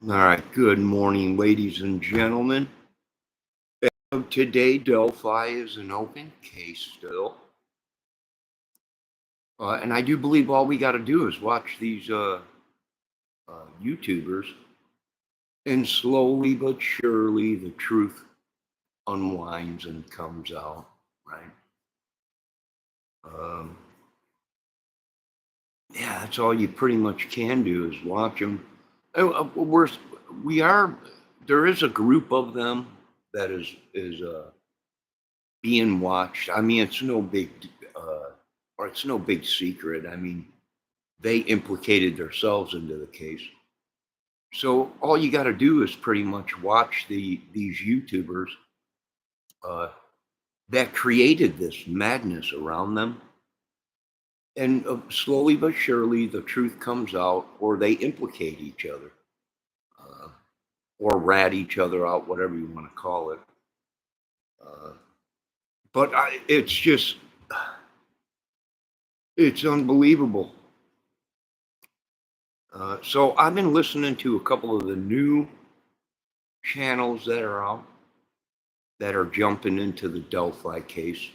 All right, good morning, ladies and gentlemen. Today, Delphi is an open case still. And I do believe all we got to do is watch these YouTubers, and slowly but surely the truth unwinds and comes out, right? Um, yeah, that's all you pretty much can do is watch them. We are, there is a group of them that is being watched. I mean, it's no big, or it's no big secret. I mean, they implicated themselves into the case. So all you got to do is pretty much watch these YouTubers uh, that created this madness around them, and slowly but surely the truth comes out, or they implicate each other, uh, or rat each other out, whatever you want to call it. Uh, it's just, it's unbelievable. So I've been listening to a couple of the new channels that are out that are jumping into the Delphi case.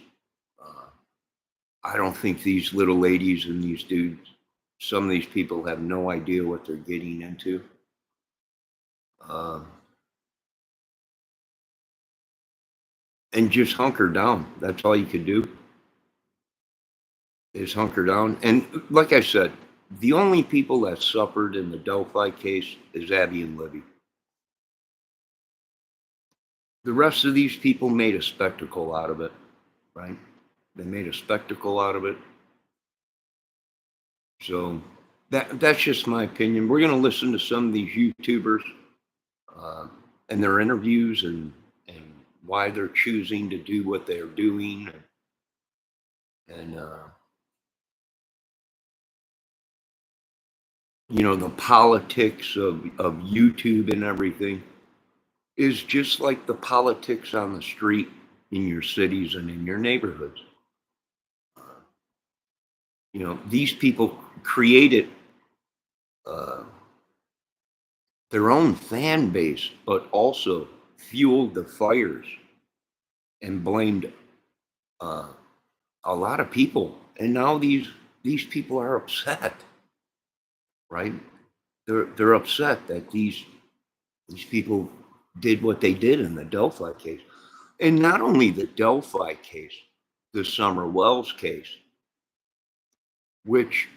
I don't think these little ladies and these dudes, some of these people have no idea what they're getting into. And just hunker down. That's all you could do is hunker down. And like I said, the only people that suffered in the Delphi case is Abby and Libby. The rest of these people made a spectacle out of it, right? They made a spectacle out of it. So that's just my opinion. We're going to listen to some of these YouTubers and their interviews and why they're choosing to do what they're doing, and you know, the politics of YouTube and everything is just like the politics on the street in your cities and in your neighborhoods. You know, these people created their own fan base, but also fueled the fires and blamed a lot of people. And now these people are upset, right? They're upset that these people did what they did in the Delphi case. And not only the Delphi case, the Summer Wells case, which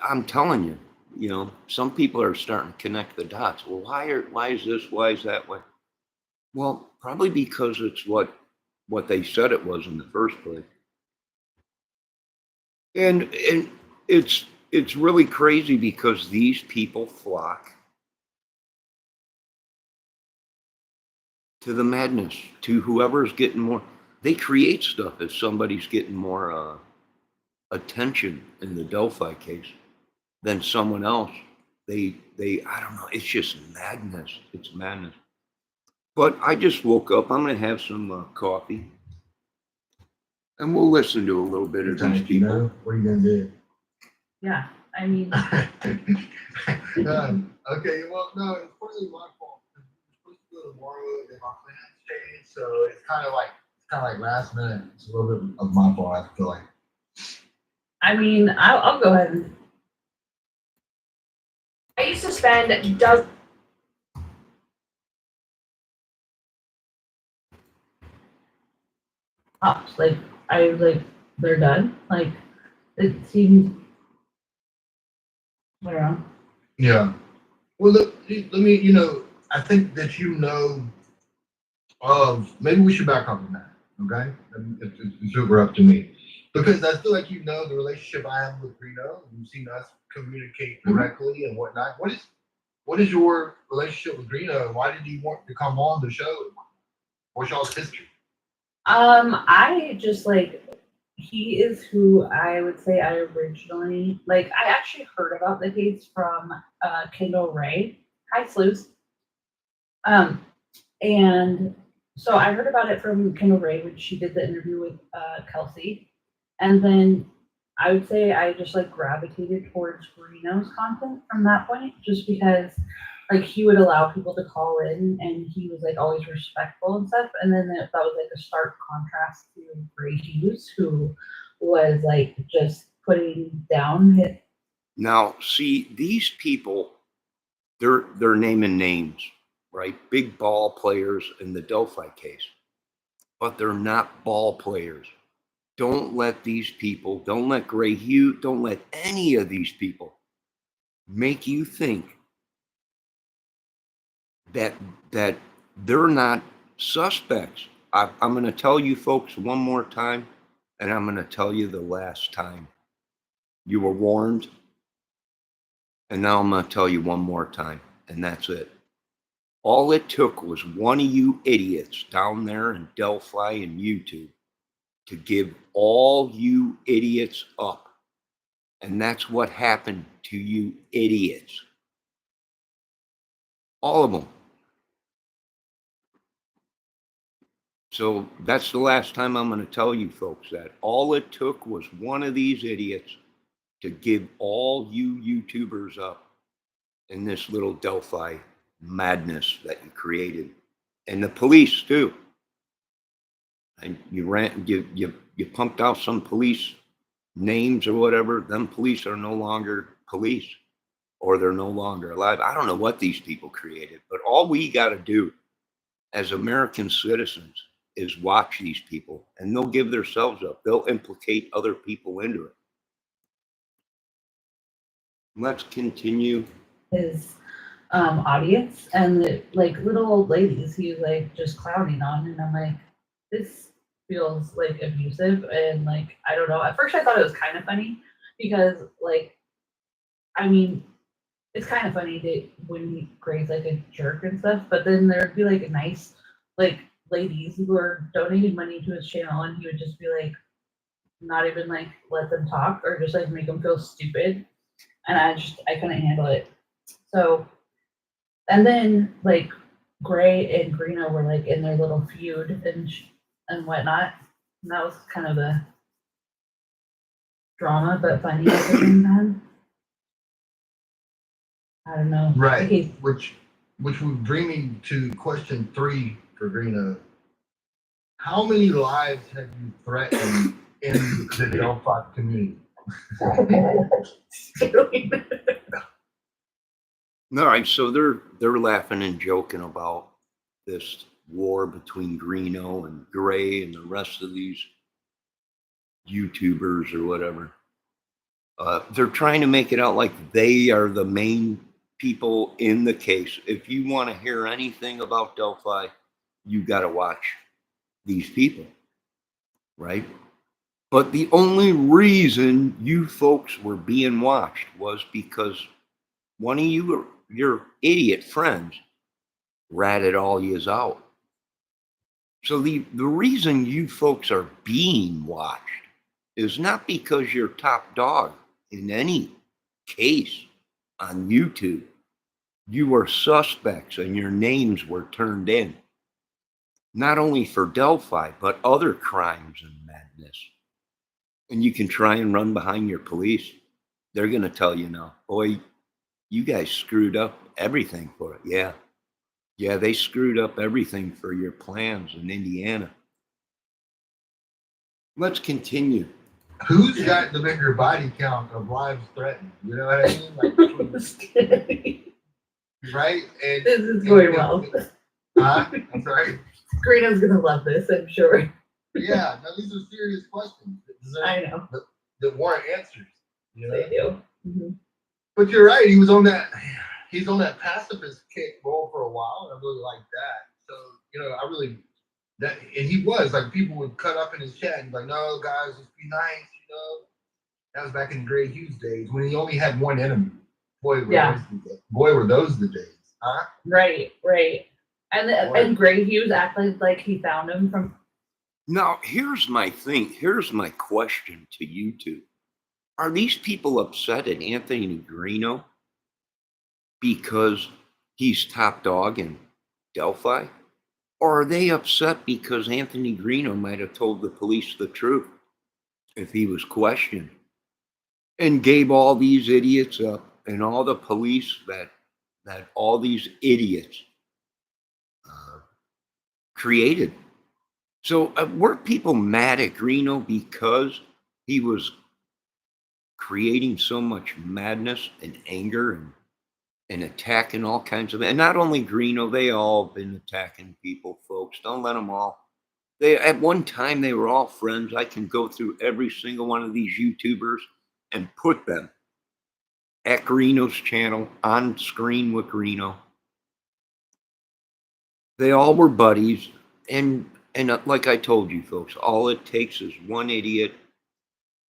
I'm telling you, you know, some people are starting to connect the dots. Well, why is this? Why is that way? Well, probably because it's what they said it was in the first place. And it's really crazy because these people flock to the madness, to whoever's getting more. They create stuff if somebody's getting more attention in the Delphi case than someone else. They I don't know. It's just madness. It's madness. But I just woke up. I'm going to have some coffee, and we'll listen to a little bit of these people. What are you going to do? Yeah, I mean, Okay, well, no, it's partly my fault. We're supposed to go tomorrow, and my plans changed, so it's kind of like last minute. It's a little bit of my fault, I feel like. I mean, I'll go ahead and. I used to spend dozens. Hops, like I was like, they're done. Like it seems. I don't know. Yeah. Well, look, let me. You know, I think that maybe we should back up on that. Okay, it's super up to me. Because I feel like you know the relationship I have with Reno. You've seen us communicate directly and whatnot. What is your relationship with Reno, and why did you want to come on the show? What's y'all's history? I just like he is who I would say I originally like. I actually heard about the case from Kendall Ray. Hi, Sleuth. And so I heard about it from Kendall Ray when she did the interview with Kelsey. And then I would say I just like gravitated towards Reno's content from that point, just because like he would allow people to call in, and he was like always respectful and stuff. And then that was like a stark contrast to Gray Hughes, who was like just putting down his. Now, see, these people, they're naming names, right? Big ball players in the Delphi case, but they're not ball players. Don't let these people, don't let Gray Hughes, don't let any of these people make you think that they're not suspects. I'm going to tell you folks one more time, and I'm going to tell you the last time. You were warned, and now I'm going to tell you one more time, and that's it. All it took was one of you idiots down there in Delphi and YouTube to give all you idiots up. And that's what happened to you idiots. All of them. So that's the last time I'm going to tell you folks that. All it took was one of these idiots to give all you YouTubers up in this little Delphi madness that you created. And the police too. And you pumped out some police names or whatever. Them police are no longer police, or they're no longer alive. I don't know what these people created, but all we got to do as American citizens is watch these people, and they'll give themselves up. They'll implicate other people into it. Let's continue. His audience, and the like little old ladies he was like just clowning on, and I'm like, this feels like abusive, and like I don't know. At first I thought it was kind of funny because like I mean it's kind of funny that when Gray's like a jerk and stuff, but then there'd be like nice like ladies who are donating money to his channel, and he would just be like not even like let them talk or just like make them feel stupid, and I couldn't handle it. So and then like Gray and Greeno were like in their little feud and whatnot, and that was kind of a drama but funny at the same time. I don't know. Right. Okay. Which would bring me to question 3 for Greeno. How many lives have you threatened in the Delphi community? All right, so they're laughing and joking about this war between Greeno and Gray and the rest of these YouTubers or whatever. They're trying to make it out like they are the main people in the case. If you want to hear anything about Delphi, you got to watch these people, right? But the only reason you folks were being watched was because one of your idiot friends ratted all yous out. So the reason you folks are being watched is not because you're top dog in any case on YouTube. You were suspects and your names were turned in, not only for Delphi, but other crimes and madness. And you can try and run behind your police. They're going to tell you now, boy, you guys screwed up everything for it. Yeah, they screwed up everything for your plans in Indiana. Let's continue. Who's got the bigger body count of lives threatened? You know what I mean? Like, right? And This is going well. Huh? I'm sorry. Greeno's gonna love this, I'm sure. Yeah, no, these are serious questions that deserve, I know. that warrant answers. You know? They do. Mhm. But you're right. He's on that pacifist kick roll for a while, and I really like that. So I really and he was like, people would cut up in his chat and be like, no, guys, just be nice. That was back in Gray Hughes days when he only had one enemy. Boy, were those the days, huh? Right. And Gray Hughes acted like he found him from. Now, here's my thing. Here's my question to you two. Are these people upset at Anthony Greeno because he's top dog in Delphi? Or are they upset because Anthony Greeno might have told the police the truth if he was questioned and gave all these idiots up and all the police that that all these idiots created. So were people mad at Greeno because he was creating so much madness and anger and attacking all kinds of, and not only Greeno, they all been attacking people, folks. Don't let them all. They at one time they were all friends. I can go through every single one of these YouTubers and put them at Greeno's channel on screen with Greeno. They all were buddies, and like I told you folks, all it takes is one idiot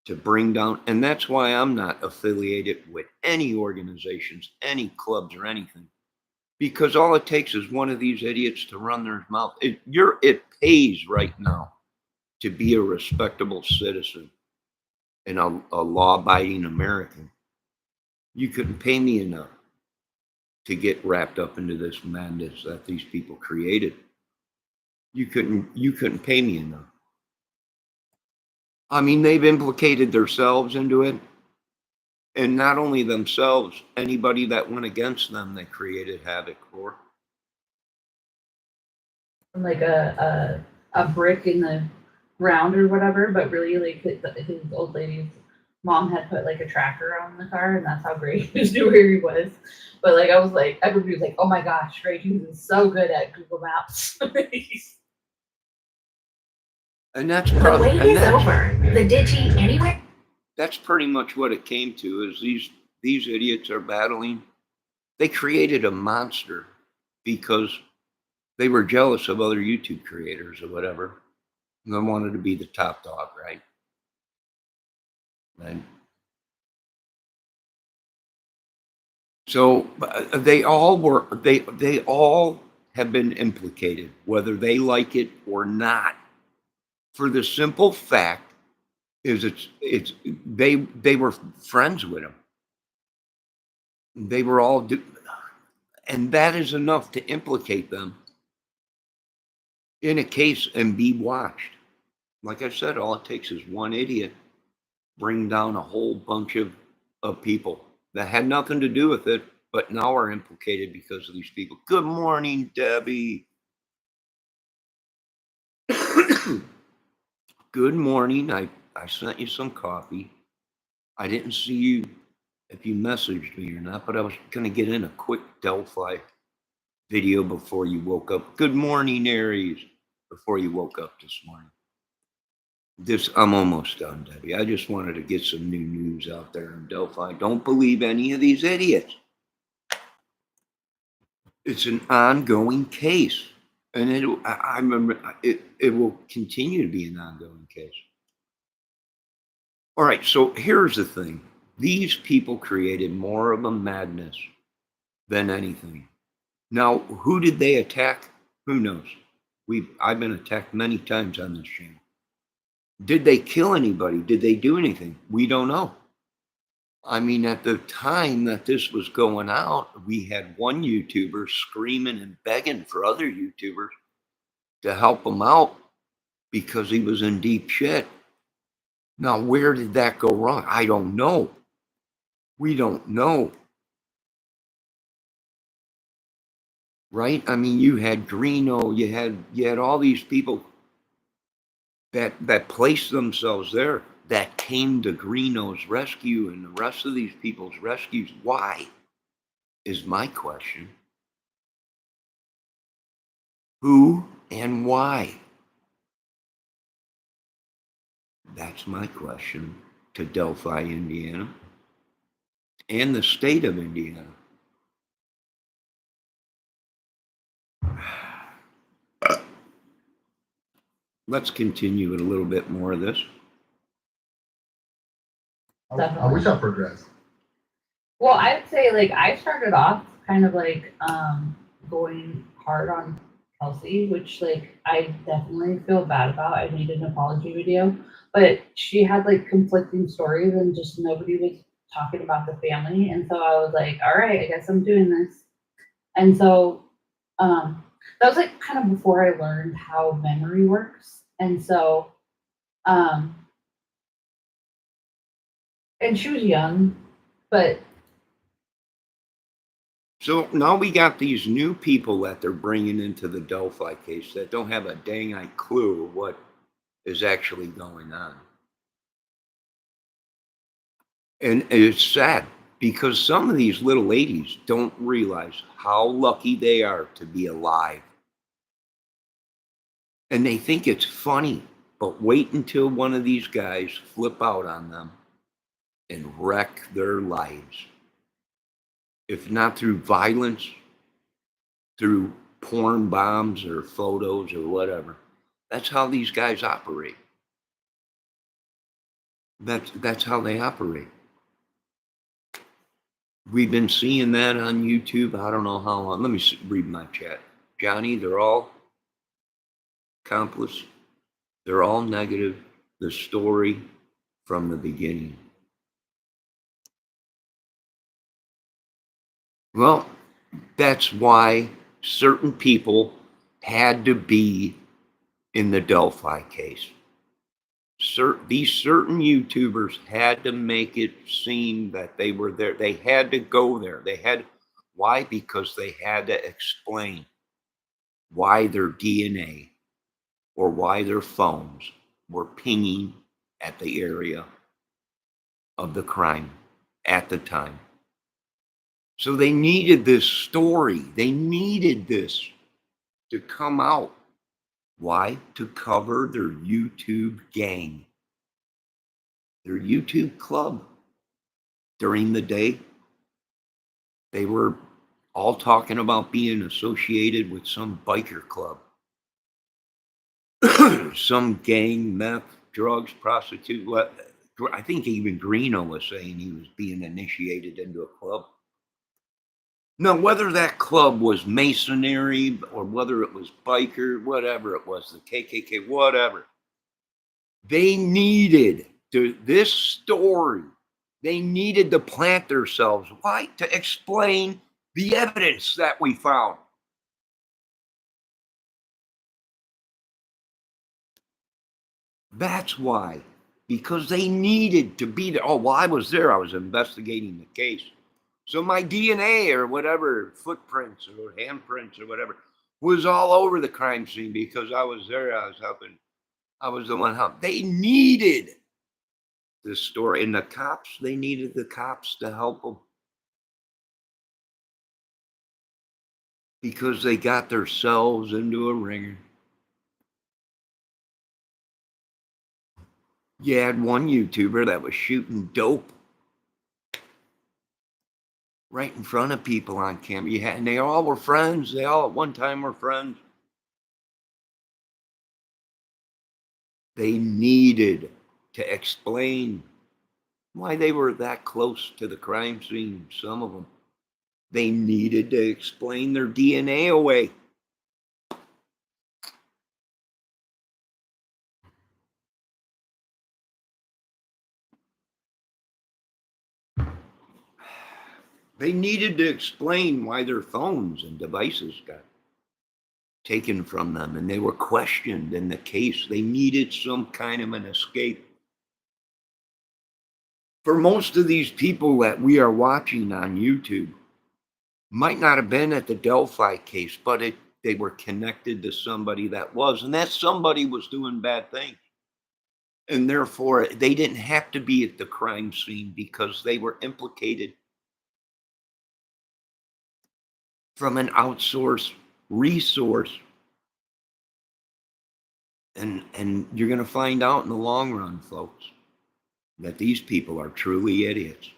to bring down, and that's why I'm not affiliated with any organizations, any clubs, or anything, because all it takes is one of these idiots to run their mouth. It pays right now to be a respectable citizen and a law-abiding American. You couldn't pay me enough to get wrapped up into this madness that these people created. You couldn't pay me enough. I mean, they've implicated themselves into it. And not only themselves, anybody that went against them, they created havoc for. Like a brick in the ground or whatever, but really like his old lady's mom had put like a tracker on the car, and that's how Grey Hughes knew where he was. But like I was like, everybody was like, oh my gosh, Grey Hughes is so good at Google Maps. And that's The probably, wait and is that's, over. The Digi Anywhere. that's pretty much what it came to. Is these idiots are battling. They created a monster because they were jealous of other YouTube creators or whatever. And they wanted to be the top dog, right? And so they all have been implicated, whether they like it or not, for the simple fact is they were friends with him. They were all, and that is enough to implicate them in a case and be watched. Like I said, all it takes is one idiot bring down a whole bunch of people that had nothing to do with it, but now are implicated because of these people. Good morning, Debbie. Good morning. I sent you some coffee. I didn't see you if you messaged me or not, but I was going to get in a quick Delphi video before you woke up. Good morning, Aries, before you woke up this morning. I'm almost done, Debbie. I just wanted to get some new news out there in Delphi. Don't believe any of these idiots. It's an ongoing case, and I remember it will continue to be an ongoing case. All right, so here's the thing. These people created more of a madness than anything. Now, who did they attack? Who knows? I've been attacked many times on this channel. Did they kill anybody? Did they do anything? We don't know. I mean, at the time that this was going out, we had one YouTuber screaming and begging for other YouTubers to help him out because he was in deep shit. Now, where did that go wrong? I don't know. We don't know. Right? I mean, you had Greeno, you had all these people that placed themselves there, that came to Greeno's rescue and the rest of these people's rescues. Why is my question. Who and why? That's my question to Delphi, Indiana, and the state of Indiana. Let's continue with a little bit more of this. I wish I progressed. Well, I'd say like I started off kind of like going hard on Kelsey, which like I definitely feel bad about. I made an apology video, but she had like conflicting stories and just nobody was talking about the family. And so I was like, all right, I guess I'm doing this. And so that was like kind of before I learned how memory works. And so and she was young, but So now we got these new people that they're bringing into the Delphi case that don't have a dang clue what is actually going on. And it's sad because some of these little ladies don't realize how lucky they are to be alive. And they think it's funny, but wait until one of these guys flip out on them and wreck their lives. If not through violence, through porn bombs or photos or whatever. That's how these guys operate. That's how they operate. We've been seeing that on YouTube. I don't know how long. Let me read my chat. Johnny, they're all accomplice. They're all negative. The story from the beginning. Well, that's why certain people had to be in the Delphi case. These certain YouTubers had to make it seem that they were there. They had to go there. Why? Because they had to explain why their DNA or why their phones were pinging at the area of the crime at the time. So they needed this story. They needed this to come out. Why? To cover their YouTube gang, their YouTube club. During the day, they were all talking about being associated with some biker club, some gang, meth, drugs, prostitute. I think even Greeno was saying he was being initiated into a club. Now, whether that club was Masonry or whether it was biker, whatever it was, the KKK, whatever, they needed this story. They needed to plant themselves. Why? To explain the evidence that we found. That's why. Because they needed to be there. Oh, well, I was there. I was investigating the case. So my DNA or whatever, footprints or handprints or whatever, was all over the crime scene because I was there. I was helping. I was the one helping. They needed this story. And the cops, they needed the cops to help them. Because they got themselves into a ringer. You had one YouTuber that was shooting dope right in front of people on camera. And they all were friends. They all at one time were friends. They needed to explain why they were that close to the crime scene, some of them. They needed to explain their DNA away. They needed to explain why their phones and devices got taken from them and they were questioned in the case. They needed some kind of an escape. For most of these people that we are watching on YouTube, might not have been at the Delphi case, but they were connected to somebody that was, and that somebody was doing bad things. And therefore, they didn't have to be at the crime scene because they were implicated from an outsourced resource. And you're going to find out in the long run, folks, that these people are truly idiots.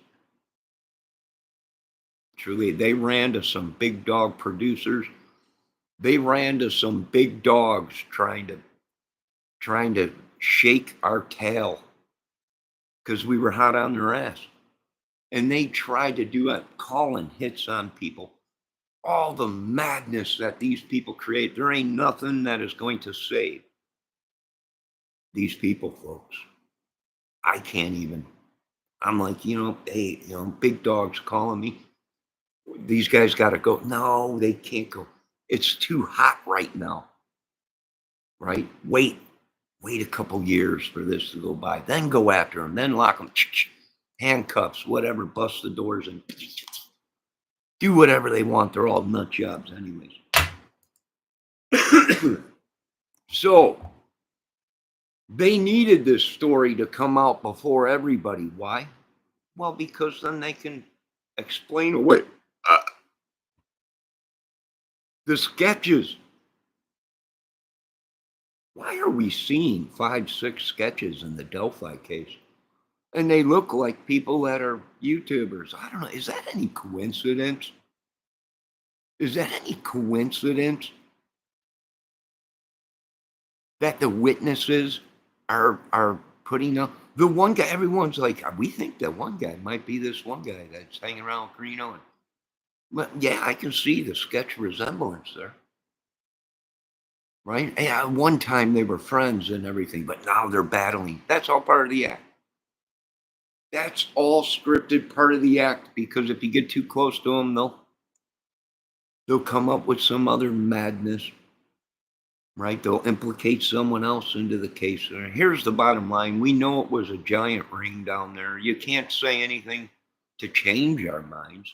Truly, they ran to some big dog producers. They ran to some big dogs trying to shake our tail because we were hot on their ass. And they tried to do it, calling hits on people. All the madness that these people create, there ain't nothing that is going to save these people, folks. I can't even. I'm like, hey, big dog's calling me. These guys got to go. No, they can't go. It's too hot right now. Right? Wait a couple years for this to go by. Then go after them. Then lock them. Handcuffs, whatever. Bust the doors and do whatever they want. They're all nut jobs anyways. So they needed this story to come out before everybody. Why? Well, because then they can explain away the sketches. Why are we seeing 5, 6 sketches in the Delphi case? And they look like people that are YouTubers. I don't know. Is that any coincidence? Is that any coincidence that the witnesses are putting up? The one guy, everyone's like, we think that one guy might be this one guy that's hanging around with Greeno. And, well, yeah, I can see the sketch resemblance there. Right? And at one time they were friends and everything, but now they're battling. That's all part of the act. That's all scripted, part of the act, because if you get too close to them, they'll come up with some other madness, right? They'll implicate someone else into the case. Here's the bottom line. We know it was a giant ring down there. You can't say anything to change our minds.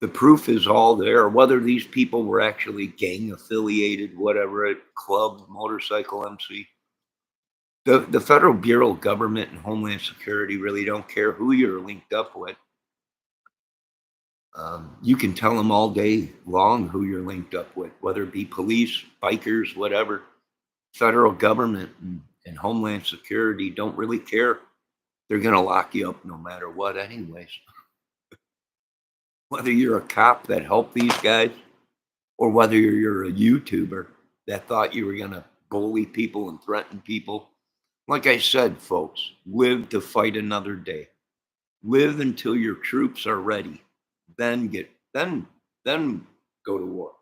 The proof is all there. Whether these people were actually gang affiliated, whatever, at club, motorcycle MC. The Federal Bureau of Government and Homeland Security really don't care who you're linked up with. You can tell them all day long who you're linked up with, whether it be police, bikers, whatever. Federal government and Homeland Security don't really care. They're going to lock you up no matter what anyways. Whether you're a cop that helped these guys or whether you're a YouTuber that thought you were going to bully people and threaten people. Like I said, folks, live to fight another day. Live until your troops are ready. Then go to war.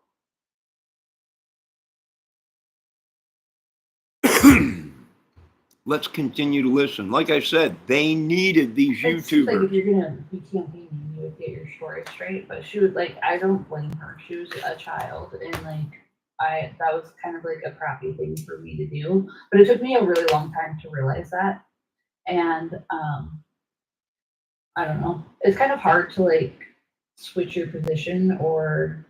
Let's continue to listen. Like I said, they needed these It's YouTubers. like if you're gonna be campaigning, you would get your story straight. But she would like, I don't blame her. She was a child, and like that was kind of like a crappy thing for me to do. But it took me a really long time to realize that. And I don't know. It's kind of hard to like switch your position or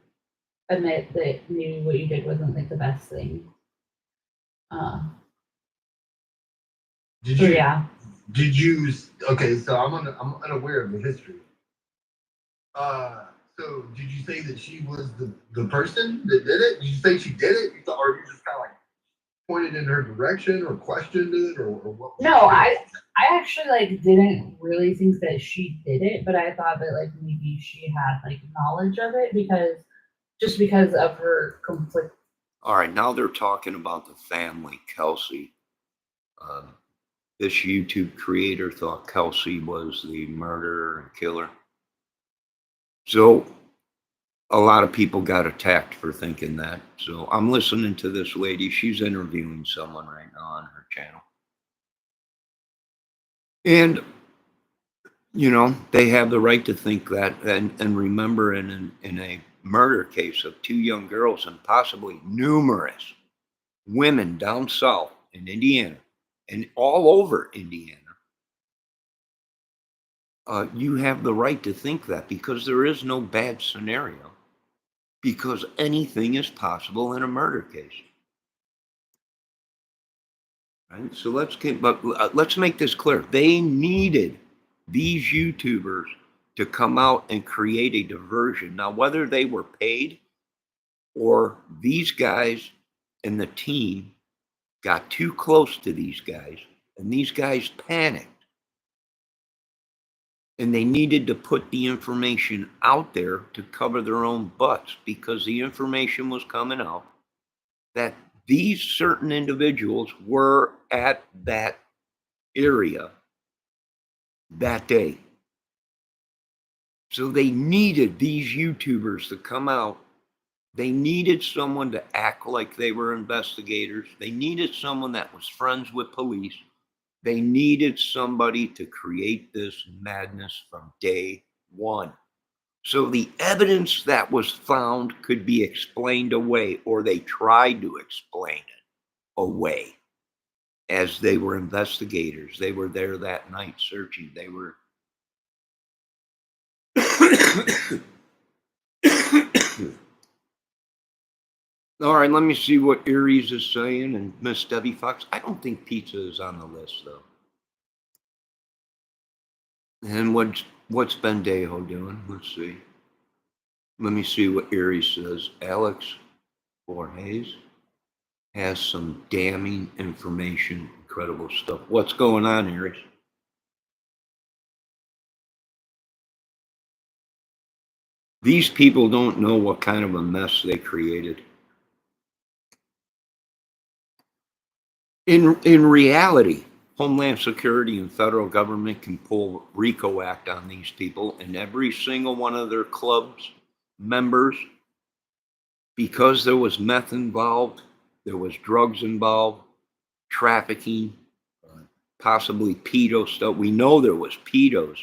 admit that maybe what you did wasn't like the best thing. Did So you? yeah. Did you? Okay, so I'm unaware of the history. So did you say that she was the person that did it? Did you say she did it? Or you just kind of like pointed in her direction or questioned it or what? No, I actually like didn't really think that she did it, but I thought that like maybe she had like knowledge of it because of her conflict. All right, now they're talking about the family, Kelsey. This YouTube creator thought Kelsey was the murderer and killer. So a lot of people got attacked for thinking that. So I'm listening to this lady. She's interviewing someone right now on her channel. And, you know, they have the right to think that. And remember, in a murder case of 2 young girls and possibly numerous women down south in Indiana and all over Indiana, you have the right to think that because there is no bad scenario, because anything is possible in a murder case. Right? So let's make this clear. They needed these YouTubers to come out and create a diversion. Now, whether they were paid or these guys and the team got too close to these guys and these guys panicked and they needed to put the information out there to cover their own butts because the information was coming out that these certain individuals were at that area that day. So they needed these YouTubers to come out. They needed someone to act like they were investigators. They needed someone that was friends with police. They needed somebody to create this madness from day one. So the evidence that was found could be explained away, or they tried to explain it away as they were investigators. They were there that night searching. They were All right, let me see what Aries is saying and Miss Debbie Fox. I don't think pizza is on the list though. And what's Bendejo doing? Let's see. Let me see what Aries says. Alex Borges has some damning information, incredible stuff. What's going on, Aries? These people don't know what kind of a mess they created. In reality, Homeland Security and federal government can pull RICO Act on these people, and every single one of their clubs members, because there was meth involved, there was drugs involved, trafficking, possibly pedo stuff. We know there was pedos,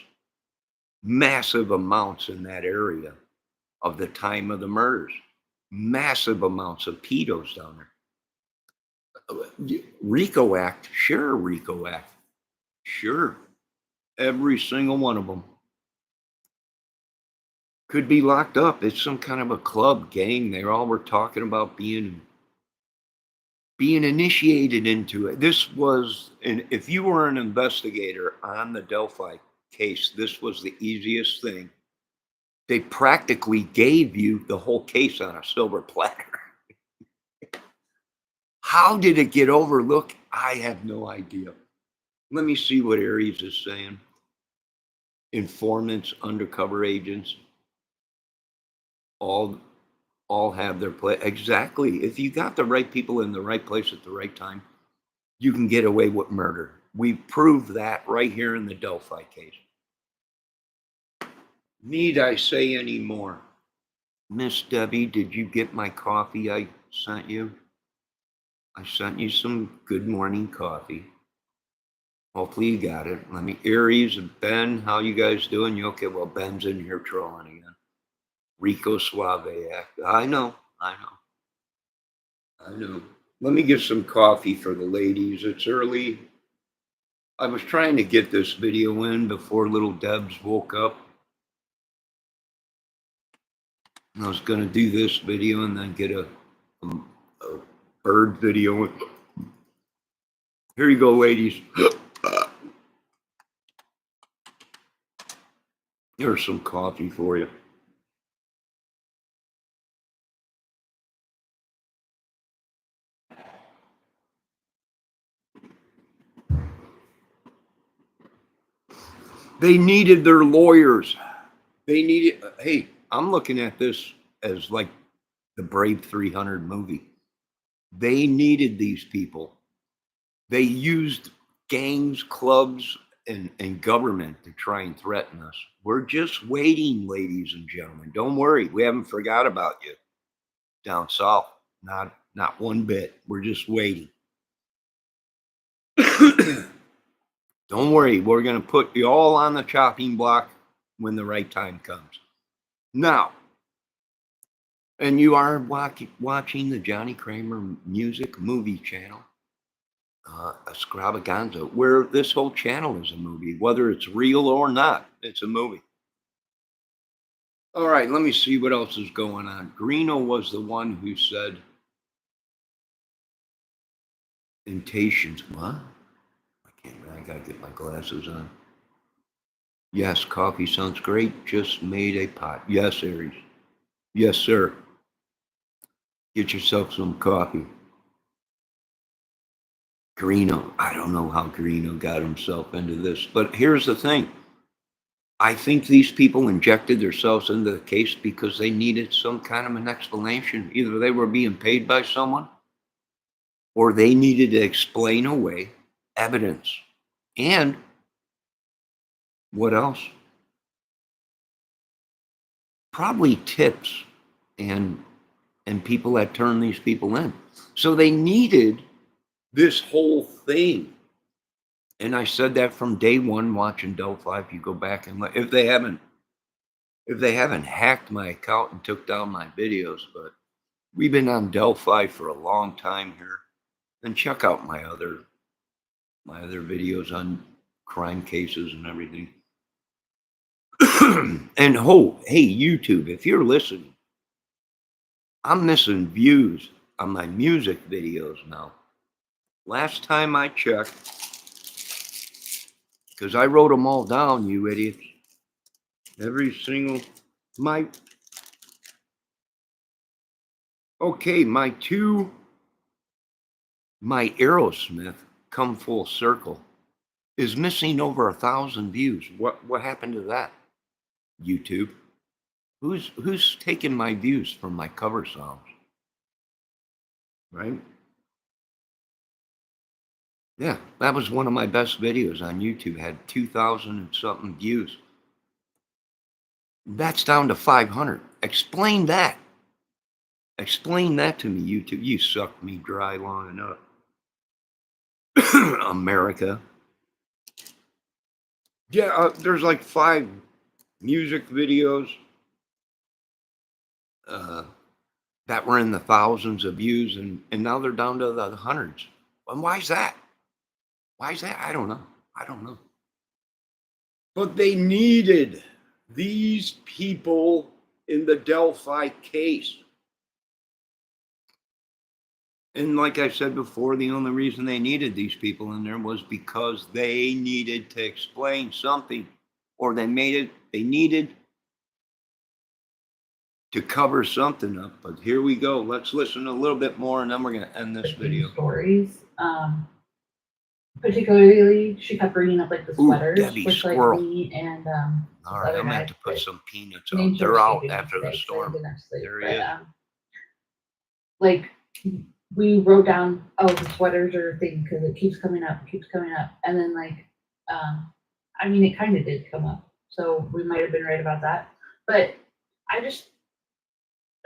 massive amounts in that area of the time of the murders, massive amounts of pedos down there. RICO Act, sure, RICO Act, sure. Every single one of them could be locked up. It's some kind of a club gang. They all were talking about being initiated into it. This was, and if you were an investigator on the Delphi case, this was the easiest thing. They practically gave you the whole case on a silver platter. How did it get overlooked? I have no idea. Let me see what Aries is saying. Informants, undercover agents, all have their place. Exactly. If you got the right people in the right place at the right time, you can get away with murder. We proved that right here in the Delphi case. Need I say any more? Miss Debbie, did you get my coffee I sent you? I sent you some good morning coffee. Hopefully you got it. Let me, Aries and Ben, how you guys doing? You okay? Well, Ben's in here trolling again. Rico Suave Act. I know. Let me get some coffee for the ladies. It's early. I was trying to get this video in before little Debs woke up. I was going to do this video and then get a bird video. Here you go, ladies. Here's some coffee for you. They needed their lawyers. They needed, hey, I'm looking at this as like the Brave 300 movie. They needed these people. They used gangs, clubs, and government to try and threaten us. We're just waiting, ladies and gentlemen. Don't worry. We haven't forgot about you down south. Not one bit. We're just waiting. Don't worry. We're going to put you all on the chopping block when the right time comes. Now, and you are watching the Johnny Kramer Music Movie Channel, Extravaganza, where this whole channel is a movie, whether it's real or not, it's a movie. All right, let me see what else is going on. Greeno was the one who said, "Impatience." What? I gotta get my glasses on. Yes, coffee sounds great. Just made a pot. Yes, Aries. Yes, sir. Get yourself some coffee. Greeno. I don't know how Greeno got himself into this, but here's the thing. I think these people injected themselves into the case because they needed some kind of an explanation. Either they were being paid by someone or they needed to explain away evidence. And what else? Probably tips and people that turn these people in. So they needed this whole thing. And I said that from day one watching Delphi. If you go back and look, if they haven't hacked my account and took down my videos, but we've been on Delphi for a long time here. And check out my other videos on crime cases and everything. And hey, YouTube, if you're listening, I'm missing views on my music videos now. Last time I checked, because I wrote them all down, you idiots. Every single, my my Aerosmith Come Full Circle is missing over 1,000 views. What happened to that? YouTube. Who's taking my views from my cover songs? Right? Yeah, that was one of my best videos on YouTube. Had 2,000 and something views. That's down to 500. Explain that. Explain that to me, YouTube. You sucked me dry long enough. America. Yeah, there's like 5 music videos that were in the thousands of views, and now they're down to the hundreds. And why is that? Why is that? I don't know. I don't know. But they needed these people in the Delphi case. And like I said before, the only reason they needed these people in there was because they needed to explain something, or they needed to cover something up. But here we go. Let's listen a little bit more, and then we're going to end this video. Stories. Particularly, she kept bringing up like the sweaters, Debbie which like Squirrel. me and All right, other I'm going to guy have to put that some peanuts named on. They're out George after the today, so I storm. didn't sleep, There he but, is. Like we wrote down, oh, the sweaters are a thing because it keeps coming up, and then like, I mean, it kind of did come up, so we might have been right about that. But I just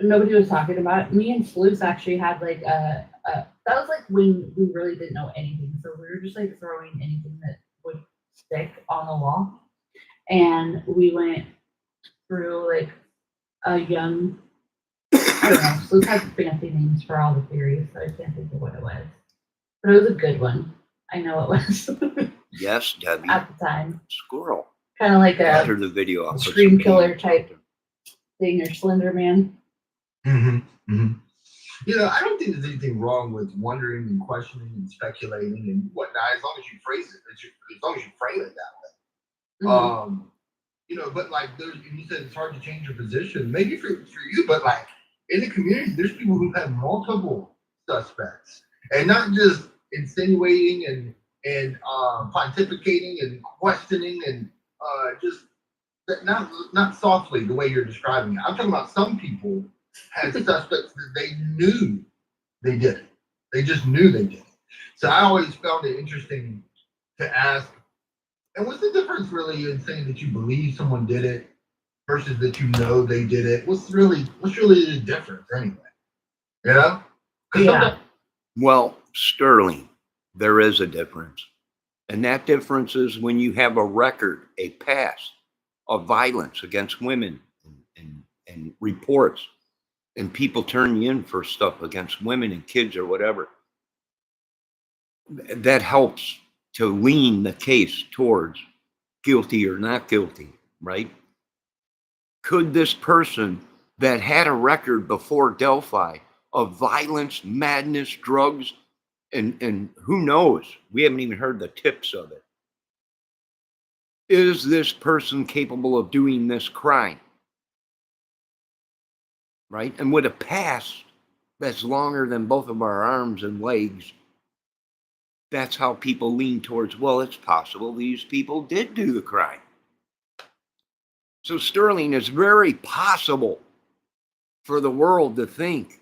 nobody was talking about it. Me and Sluice actually had like that was like when we really didn't know anything, so we were just like throwing anything that would stick on the wall, and we went through like a young. I don't know. Sluice has fancy names for all the theories, so I can't think of what it was. But it was a good one. I know it was Yes, Debbie. at the time. Squirrel. Kind of like After a the video, I'll put Scream some Killer peanuts type. on thing or Slender Man. Mm-hmm. Mm-hmm. You know, I don't think there's anything wrong with wondering and questioning and speculating and whatnot, as long as you phrase it, as long as you frame it that way. Mhm. You know, but like there's, and you said it's hard to change your position, maybe for you, but like in the community, there's people who've had multiple suspects, and not just insinuating and pontificating and questioning and just not softly the way you're describing it. I'm talking about some people had suspects that they knew they did it. They just knew they did it. So I always found it interesting to ask, and what's the difference really in saying that you believe someone did it versus that you know they did it? What's really the difference anyway? You know? 'Cause Yeah. sometimes- Well, Sterling, there is a difference. And that difference is when you have a record, a past of violence against women and reports, and people turn you in for stuff against women and kids or whatever. That helps to lean the case towards guilty or not guilty, right? Could this person that had a record before Delphi of violence, madness, drugs, and who knows, we haven't even heard the tips of it. Is this person capable of doing this crime? Right? And with a past that's longer than both of our arms and legs, that's how people lean towards, well, it's possible these people did do the crime. So Sterling, is very possible for the world to think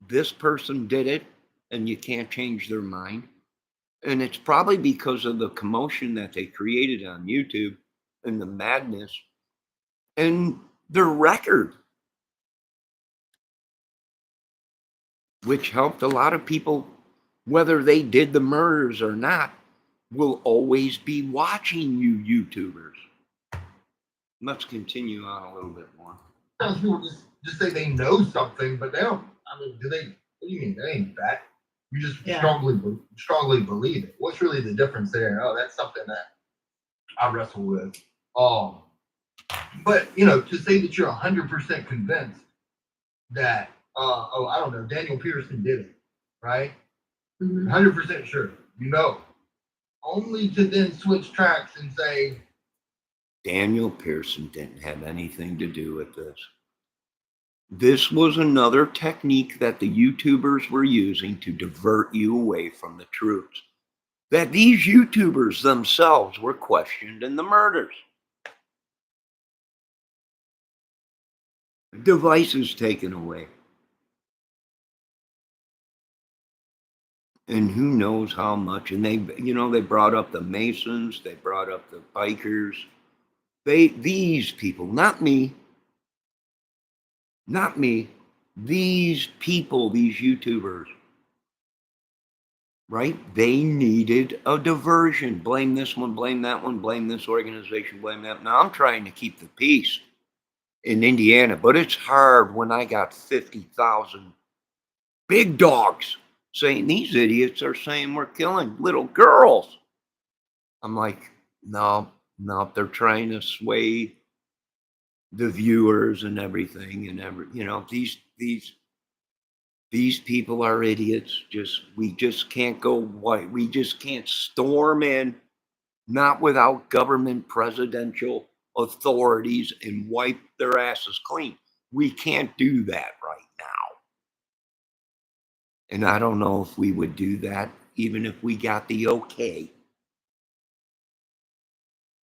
this person did it and you can't change their mind. And it's probably because of the commotion that they created on YouTube and the madness and their record, which helped a lot of people, whether they did the murders or not, will always be watching you YouTubers. Let's continue on a little bit more. sometimes people just say they know something, but they don't. I mean, do they? What do you mean? That ain't fact. You just Yeah. strongly believe it. What's really the difference there? Oh, that's something that I wrestle with. But you know, to say that you're 100% convinced that I don't know, Daniel Peterson did it, right? Mhm. 100% sure, you know. Only to then switch tracks and say, Daniel Pearson didn't have anything to do with this. This was another technique that the YouTubers were using to divert you away from the truth. That these YouTubers themselves were questioned in the murders. Devices taken away. And who knows how much. And they brought up the Masons, they brought up the bikers. These people, not me, these people, these YouTubers, right? They needed a diversion. Blame this one, blame that one, blame this organization, blame that. Now I'm trying to keep the peace in Indiana, but it's hard when I got 50,000 big dogs saying these idiots are saying we're killing little girls. I'm like, no, they're trying to sway the viewers and everything, and these people are idiots. We just can't go white. We just can't storm in, not without government presidential authorities, and wipe their asses clean. We can't do that right now. And I don't know if we would do that even if we got the okay.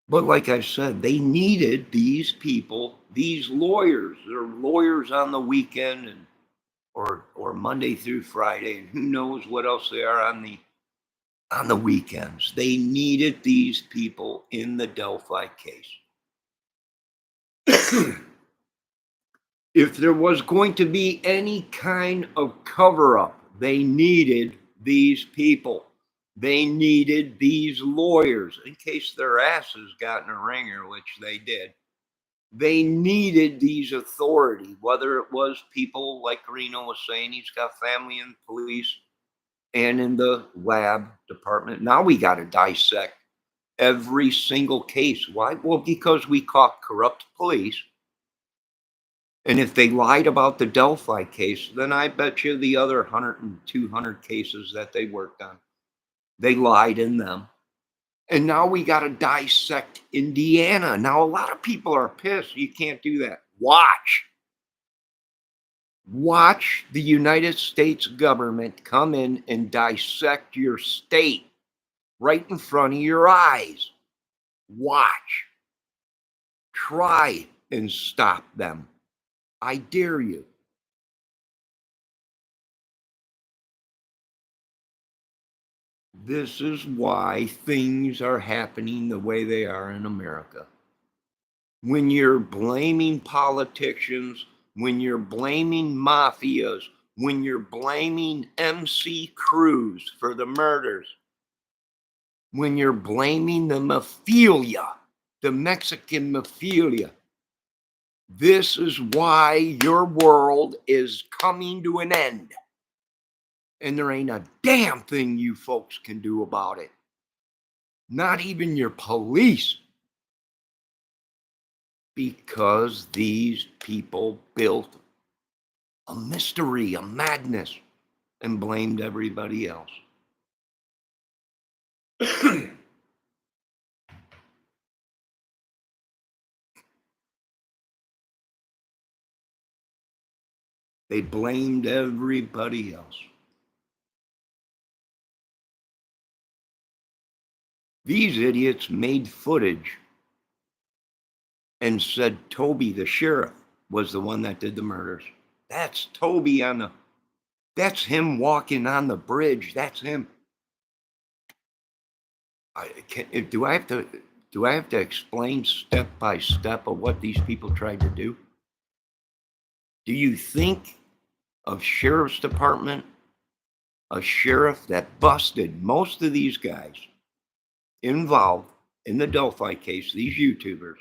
But like I said, they needed these people, these lawyers. They're lawyers on the weekend or Monday through Friday, and who knows what else they are on the weekends. They needed these people in the Delphi case. If there was going to be any kind of cover-up, they needed these people. They needed these lawyers in case their asses got in a ringer, which they did. They needed these authority, whether it was people like Reno was saying, he's got family in police and in the lab department. Now we got to dissect every single case. Why? Well, because we caught corrupt police. And if they lied about the Delphi case, then I bet you the other 100 and 200 cases that they worked on, they lied in them. And now we got to dissect Indiana. Now, a lot of people are pissed. You can't do that. Watch the United States government come in and dissect your state right in front of your eyes. Watch. Try and stop them. I dare you. This is why things are happening the way they are in America. When you're blaming politicians, when you're blaming mafias, when you're blaming MC Cruz for the murders, when you're blaming the mafia, the Mexican mafia, this is why your world is coming to an end. And there ain't a damn thing you folks can do about it. Not even your police. Because these people built a mystery, a madness, and blamed everybody else. They blamed everybody else. These idiots made footage and said Toby, the sheriff, was the one that did the murders. That's Toby that's him walking on the bridge. That's him. Do I have to explain step by step of what these people tried to do? Do you think of sheriff's department, a sheriff that busted most of these guys involved in the Delphi case, these YouTubers,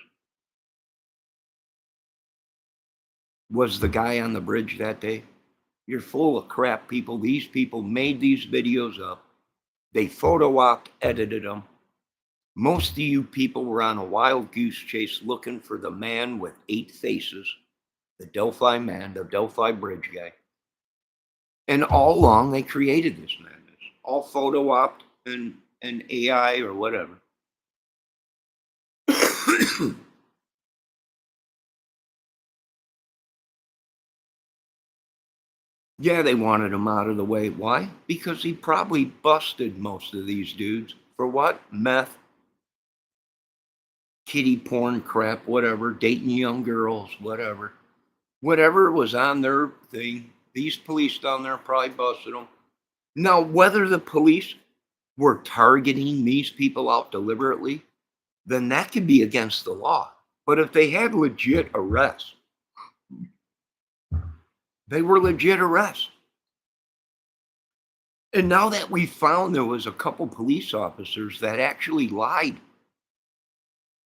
was the guy on the bridge that day? You're full of crap, people. These people made these videos up. They photo-opped, edited them. Most of you people were on a wild goose chase looking for the man with 8 faces, the Delphi man, the Delphi bridge guy. And all along they created this madness, all photo op and AI or whatever. Yeah, they wanted him out of the way. Why? Because he probably busted most of these dudes for what? Meth, kiddie porn crap, whatever, dating young girls, whatever. Whatever was on their thing, these police down there probably busted them. Now, whether the police were targeting these people out deliberately, then that could be against the law. But if they had legit arrests, they were legit arrests. And now that we found there was a couple police officers that actually lied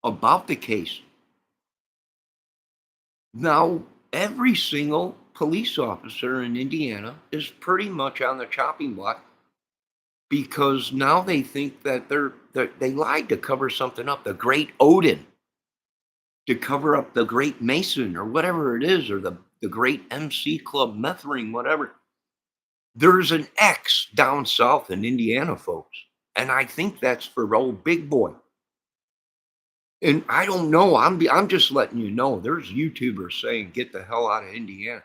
about the case, now every single police officer in Indiana is pretty much on the chopping block because now they think that they lied to cover something up. The Great Odin, to cover up the Great Mason or whatever it is, or the Great MC Club meth ring, whatever. There's an X down south in Indiana, folks. And I think that's for old Big Boy. And I don't know. I'm just letting you know. There's YouTubers saying, get the hell out of Indiana.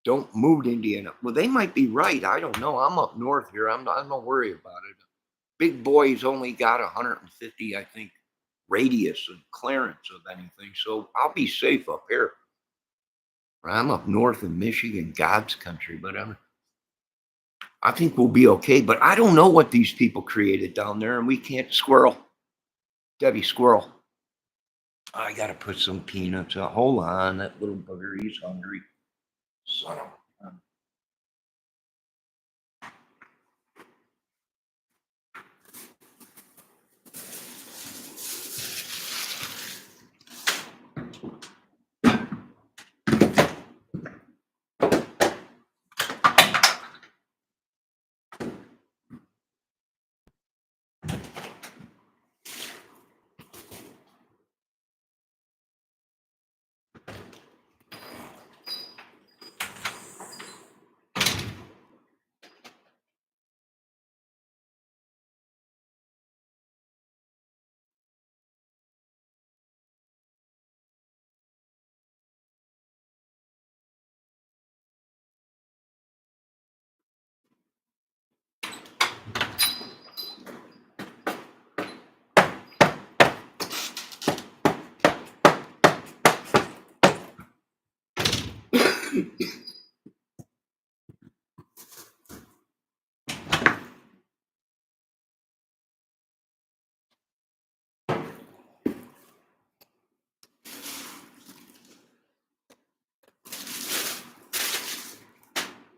Don't move to Indiana. Well, they might be right. I don't know. I'm up north here. I'm not worried about it. Big Boy's only got 150, I think, radius and clearance of anything. So I'll be safe up here. I'm up north in Michigan, God's country, but I think we'll be okay. But I don't know what these people created down there, and we can't. Squirrel. Debbie, squirrel. I got to put some peanuts out. Hold on, that little bugger, he's hungry. Son of a gun.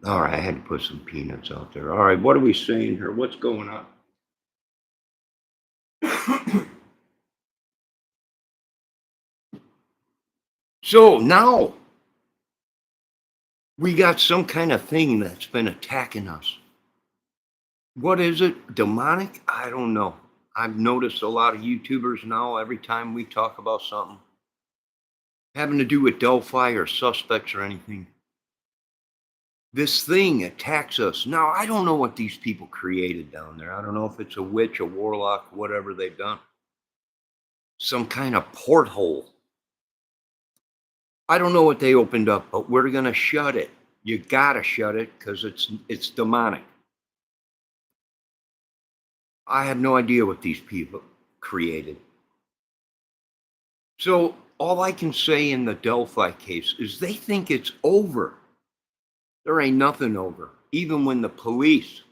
All right, I had to put some peanuts out there. All right, what are we saying here? What's going on? So now we got some kind of thing that's been attacking us. What is it? Demonic? I don't know. I've noticed a lot of YouTubers now, every time we talk about something having to do with Delphi or suspects or anything, this thing attacks us. Now, I don't know what these people created down there. I don't know if it's a witch, a warlock, whatever they've done. Some kind of porthole. I don't know what they opened up, but we're going to shut it. You got to shut it because it's demonic. I have no idea what these people created. So all I can say in the Delphi case is they think it's over. There ain't nothing over. Even when the police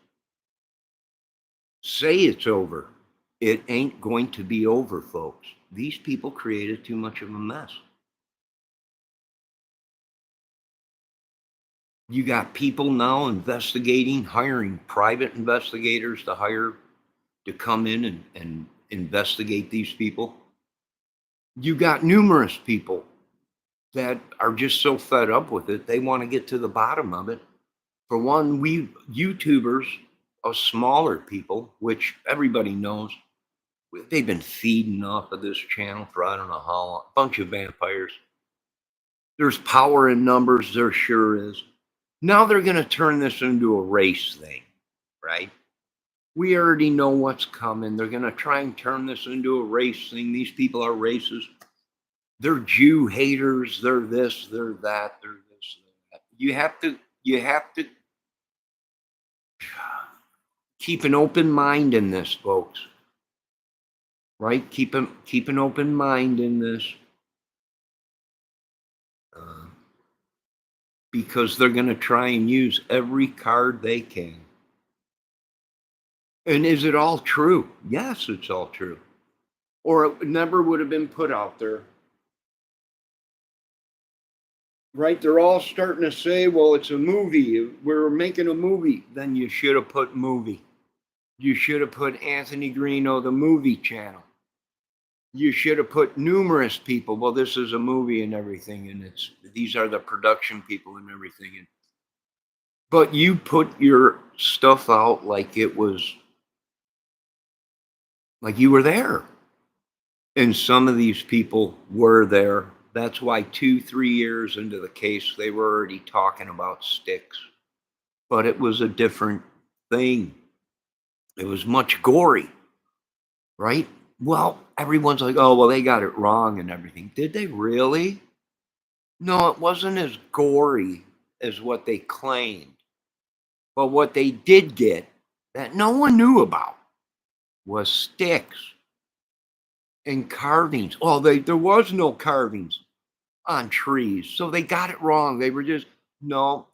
say it's over, it ain't going to be over, folks. These people created too much of a mess. You got people now investigating, hiring private investigators to come in and investigate these people. You got numerous people that are just so fed up with it, they want to get to the bottom of it. For one, we YouTubers, us smaller people, which everybody knows, they've been feeding off of this channel for I don't know how long, a bunch of vampires. There's power in numbers, there sure is. Now they're going to turn this into a race thing, right? We already know what's coming. They're going to try and turn this into a race thing. These people are racist. They're Jew haters. They're this, they're that, they're this, they're that. You have to keep an open mind in this, folks. Right? Keep an open mind in this. Because they're going to try and use every card they can. And is it all true? Yes, it's all true. Or it never would have been put out there. Right? They're all starting to say, well, it's a movie. We're making a movie. Then you should have put movie. You should have put Anthony Greeno, the movie channel. You should have put numerous people. Well, this is a movie and everything, and these are the production people and everything. But you put your stuff out like it was, like you were there. And some of these people were there. That's why 2-3 years into the case, they were already talking about sticks. But it was a different thing. It was much gory, right? Well, everyone's like, oh, well, they got it wrong and everything. Did they really? No, it wasn't as gory as what they claimed. But what they did get that no one knew about was sticks and carvings. Oh, there was no carvings on trees. So they got it wrong. They were just, no,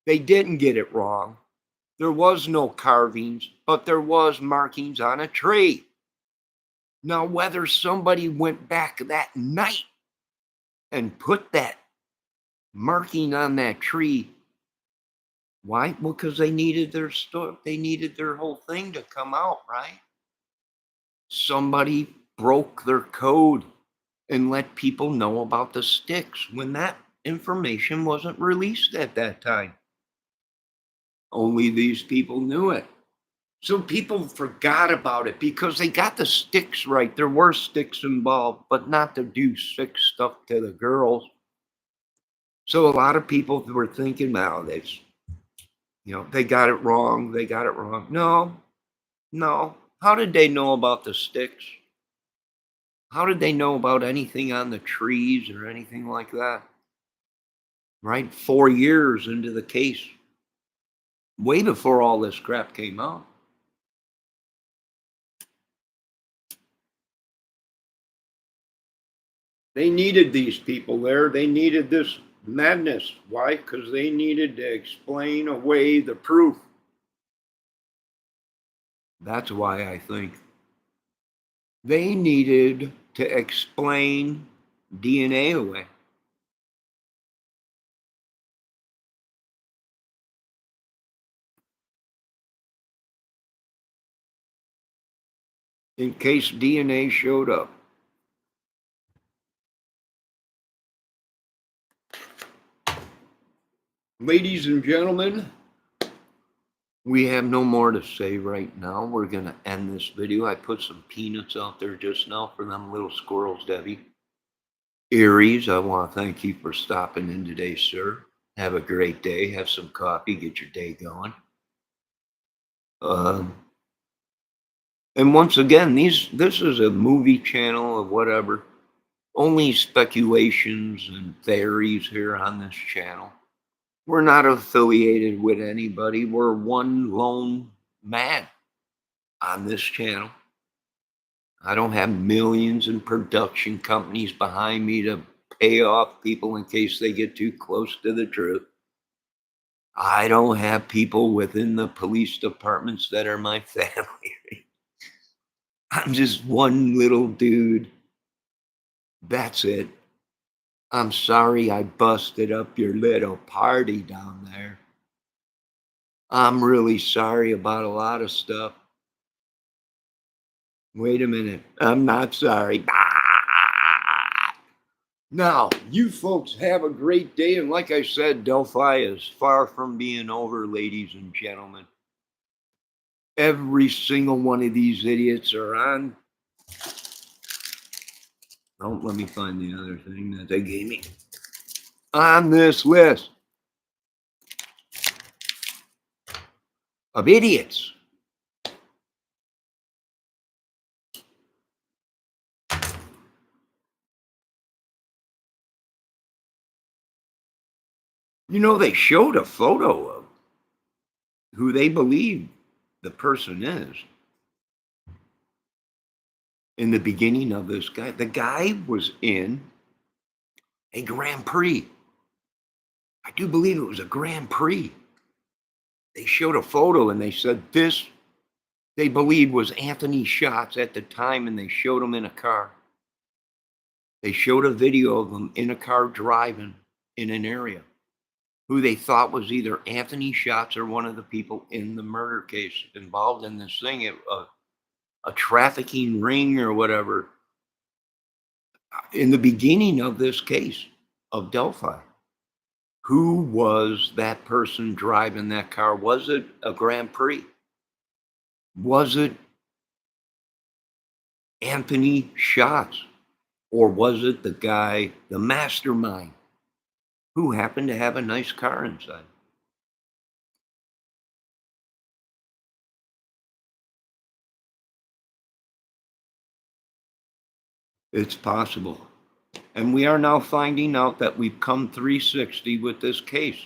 they didn't get it wrong. There was no carvings, but there was markings on a tree. Now, whether somebody went back that night and put that marking on that tree, why? Well, because they needed their stuff. They needed their whole thing to come out, right? Somebody broke their code and let people know about the sticks when that information wasn't released at that time. Only these people knew it. So people forgot about it because they got the sticks right. There were sticks involved, but not to do sick stuff to the girls. So a lot of people were thinking, now they got it wrong. They got it wrong. No. How did they know about the sticks? How did they know about anything on the trees or anything like that? Right? 4 years into the case, way before all this crap came out. They needed these people there. They needed this madness. Why? Because they needed to explain away the proof. That's why I think they needed to explain DNA away. In case DNA showed up. Ladies and gentlemen, we have no more to say right now. We're going to end this video. I put some peanuts out there just now for them little squirrels, Debbie. Aries, I want to thank you for stopping in today, sir. Have a great day. Have some coffee. Get your day going. And once again, this is a movie channel or whatever. Only speculations and theories here on this channel. We're not affiliated with anybody. We're one lone man on this channel. I don't have millions in production companies behind me to pay off people in case they get too close to the truth. I don't have people within the police departments that are my family. I'm just one little dude. That's it. I'm sorry I busted up your little party down there. I'm really sorry about a lot of stuff. Wait a minute. I'm not sorry. Now, you folks have a great day. And like I said, Delphi is far from being over, ladies and gentlemen. Every single one of these idiots are on. Oh, let me find the other thing that they gave me. On this list. of idiots. You know, they showed a photo of who they believe the person is in the beginning of this guy. The guy was in a Grand Prix. I do believe it was a Grand Prix. They showed a photo and they said this, they believe, was Anthony Schatz at the time, and they showed him in a car. They showed a video of him in a car driving in an area who they thought was either Anthony Schatz or one of the people in the murder case involved in this thing, a trafficking ring or whatever, in the beginning of this case of Delphi. Who was that person driving that car? Was it a Grand Prix? Was it Anthony Schatz? Or was it the guy, the mastermind, who happened to have a nice car inside? It's possible. And we are now finding out that we've come 360 with this case.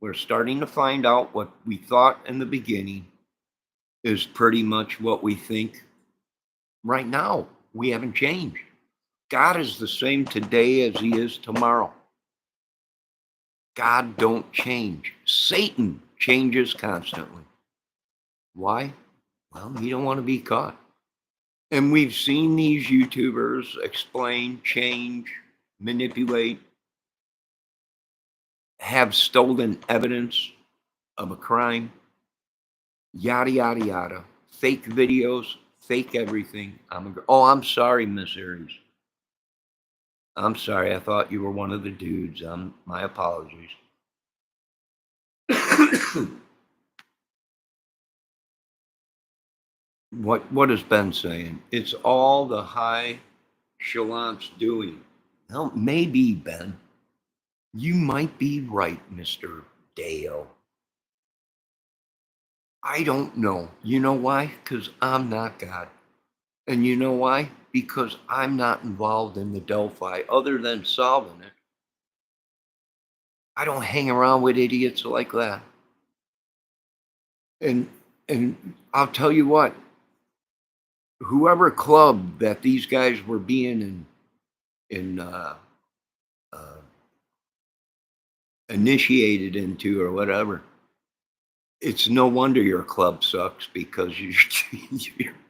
We're starting to find out what we thought in the beginning is pretty much what we think right now. We haven't changed. God is the same today as he is tomorrow. God don't change. Satan changes constantly. Why? Well, he don't want to be caught. And we've seen these YouTubers explain, change, manipulate, have stolen evidence of a crime, yada, yada, yada, fake videos, fake everything. I'm sorry, Miss Aries. I'm sorry. I thought you were one of the dudes. My apologies. What has Ben saying? It's all the high Shalant's doing. Well, maybe, Ben. You might be right, Mr. Dale. I don't know. You know why? Because I'm not God. And you know why? Because I'm not involved in the Delphi other than solving it. I don't hang around with idiots like that. And I'll tell you what, whoever club that these guys were being initiated into or whatever, it's no wonder your club sucks, because you're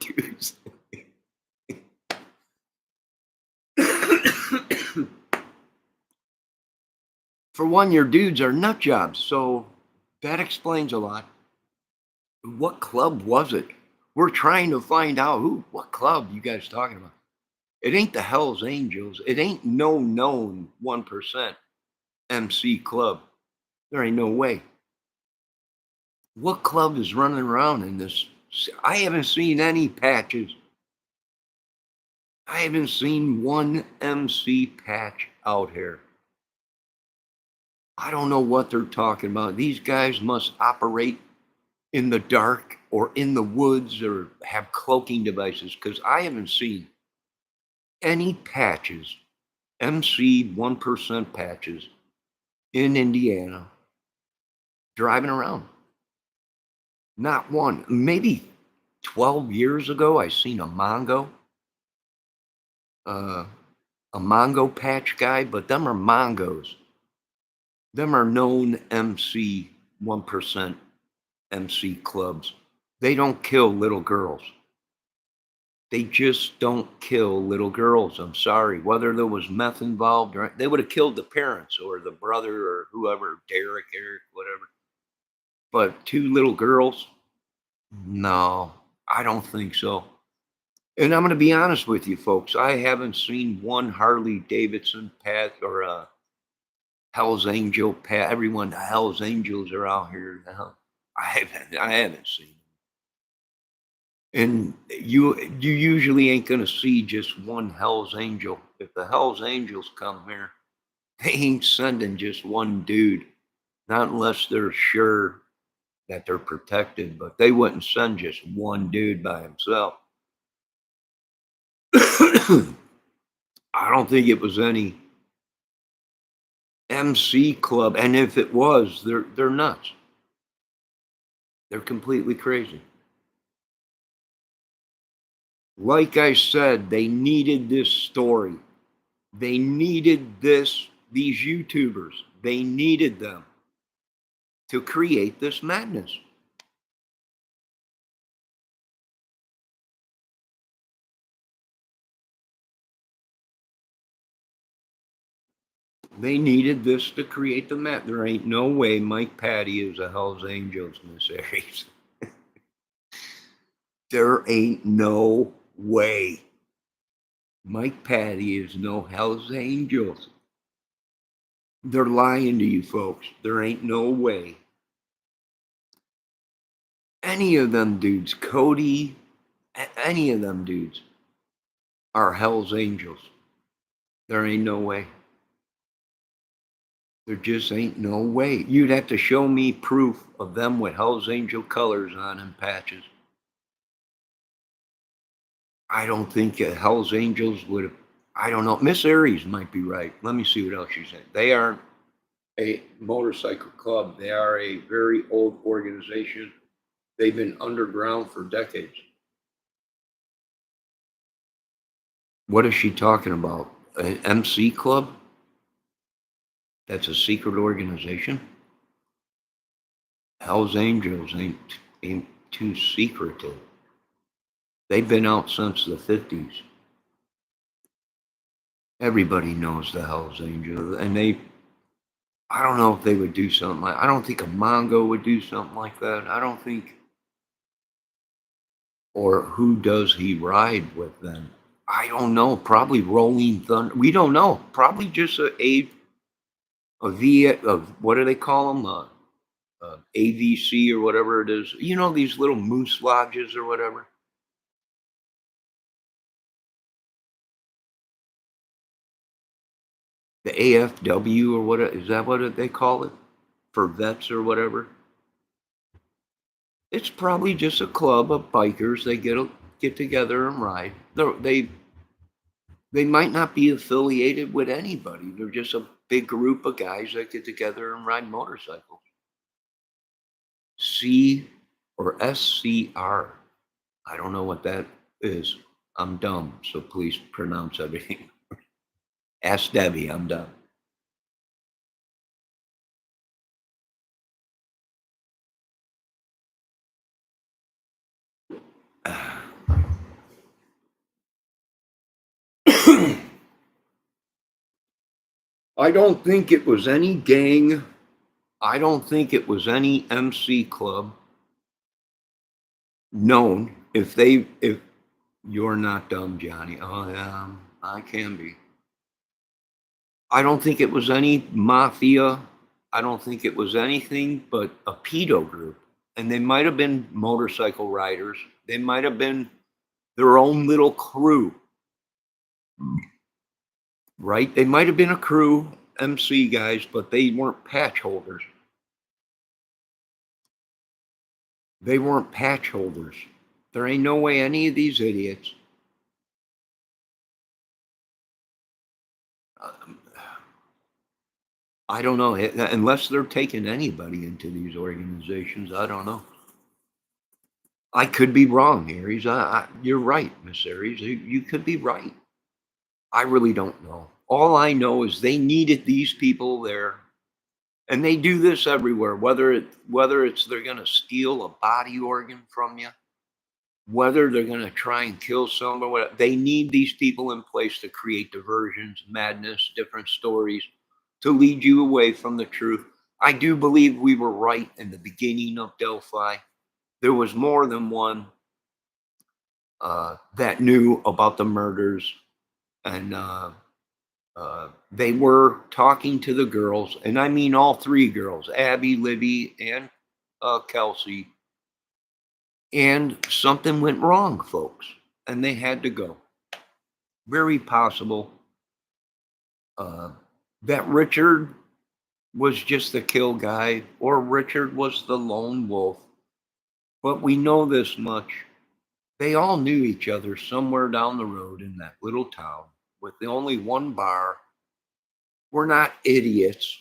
dudes. For one, your dudes are nut jobs, so that explains a lot. What club was it? We're trying to find out what club you guys talking about. It ain't the Hells Angels. It ain't no known 1% MC club. There ain't no way. What club is running around in this? I haven't seen any patches. I haven't seen one MC patch out here. I don't know what they're talking about. These guys must operate in the dark or in the woods or have cloaking devices, because I haven't seen any patches, MC 1% patches in Indiana driving around. Not one. Maybe 12 years ago, I seen a Mongo patch guy, but them are Mongos. Them are known MC 1% MC clubs. They don't kill little girls. They just don't kill little girls. I'm sorry. Whether there was meth involved, or they would have killed the parents or the brother or whoever, Derek, Eric, whatever. But 2 little girls? No, I don't think so. And I'm going to be honest with you, folks. I haven't seen one Harley Davidson path or a Hell's Angel path. Everyone, the Hell's Angels are out here now. I haven't seen them. And you usually ain't going to see just one Hell's Angel. If the Hell's Angels come here, they ain't sending just one dude, not unless they're sure that they're protected, but they wouldn't send just one dude by himself. I don't think it was any MC club, and if it was, they're nuts. They're completely crazy. Like I said, they needed this story. They needed these YouTubers. They needed them to create this madness. They needed this to create the map. There ain't no way Mike Patty is a Hell's Angels, Miss Aries. There ain't no way. Mike Patty is no Hell's Angels. They're lying to you folks. There ain't no way. Any of them dudes, Cody, any of them dudes are Hell's Angels. There ain't no way. There just ain't no way. You'd have to show me proof of them with Hell's Angel colors on and patches. I don't think Hell's Angels would have, I don't know. Miss Aries might be right. Let me see what else she's saying. They aren't a motorcycle club. They are a very old organization. They've been underground for decades. What is she talking about? An MC club? That's a secret organization? Hell's Angels ain't too secretive. They've been out since the 50s. Everybody knows the Hell's Angels, and I don't know if they would do something like, I don't think a Mongo would do something like that. I don't think, or who does he ride with then? I don't know. Probably Rolling Thunder. We don't know. Probably just a what do they call them? AVC or whatever it is. You know, these little moose lodges or whatever. The AFW or what is that what they call it? For vets or whatever. It's probably just a club of bikers. They get together and ride. They might not be affiliated with anybody. They're just a big group of guys that get together and ride motorcycles. C or SCR. I don't know what that is. I'm dumb, so please pronounce everything. Ask Debbie, I'm dumb. I don't think it was any gang. I don't think it was any MC club known. If you're not dumb, Johnny. Oh, yeah, I can be. I don't think it was any mafia. I don't think it was anything but a pedo group. And they might have been motorcycle riders. They might have been their own little crew. Right? They might have been a crew, MC guys, but they weren't patch holders. They weren't patch holders. There ain't no way any of these idiots I don't know, unless they're taking anybody into these organizations. I don't know. I could be wrong, Aries. You're right, Miss Aries. You could be right. I really don't know. All I know is they needed these people there, and they do this everywhere. Whether it's they're going to steal a body organ from you, whether they're going to try and kill someone, whatever, they need these people in place to create diversions, madness, different stories, to lead you away from the truth. I do believe we were right in the beginning of Delphi. There was more than one that knew about the murders, and they were talking to the girls, and I mean all three girls, Abby, Libby, and Kelsey, and something went wrong, folks, and they had to go. Very possible that Richard was just the kill guy or Richard was the lone wolf. But we know this much. They all knew each other somewhere down the road in that little town with the only one bar. We're not idiots.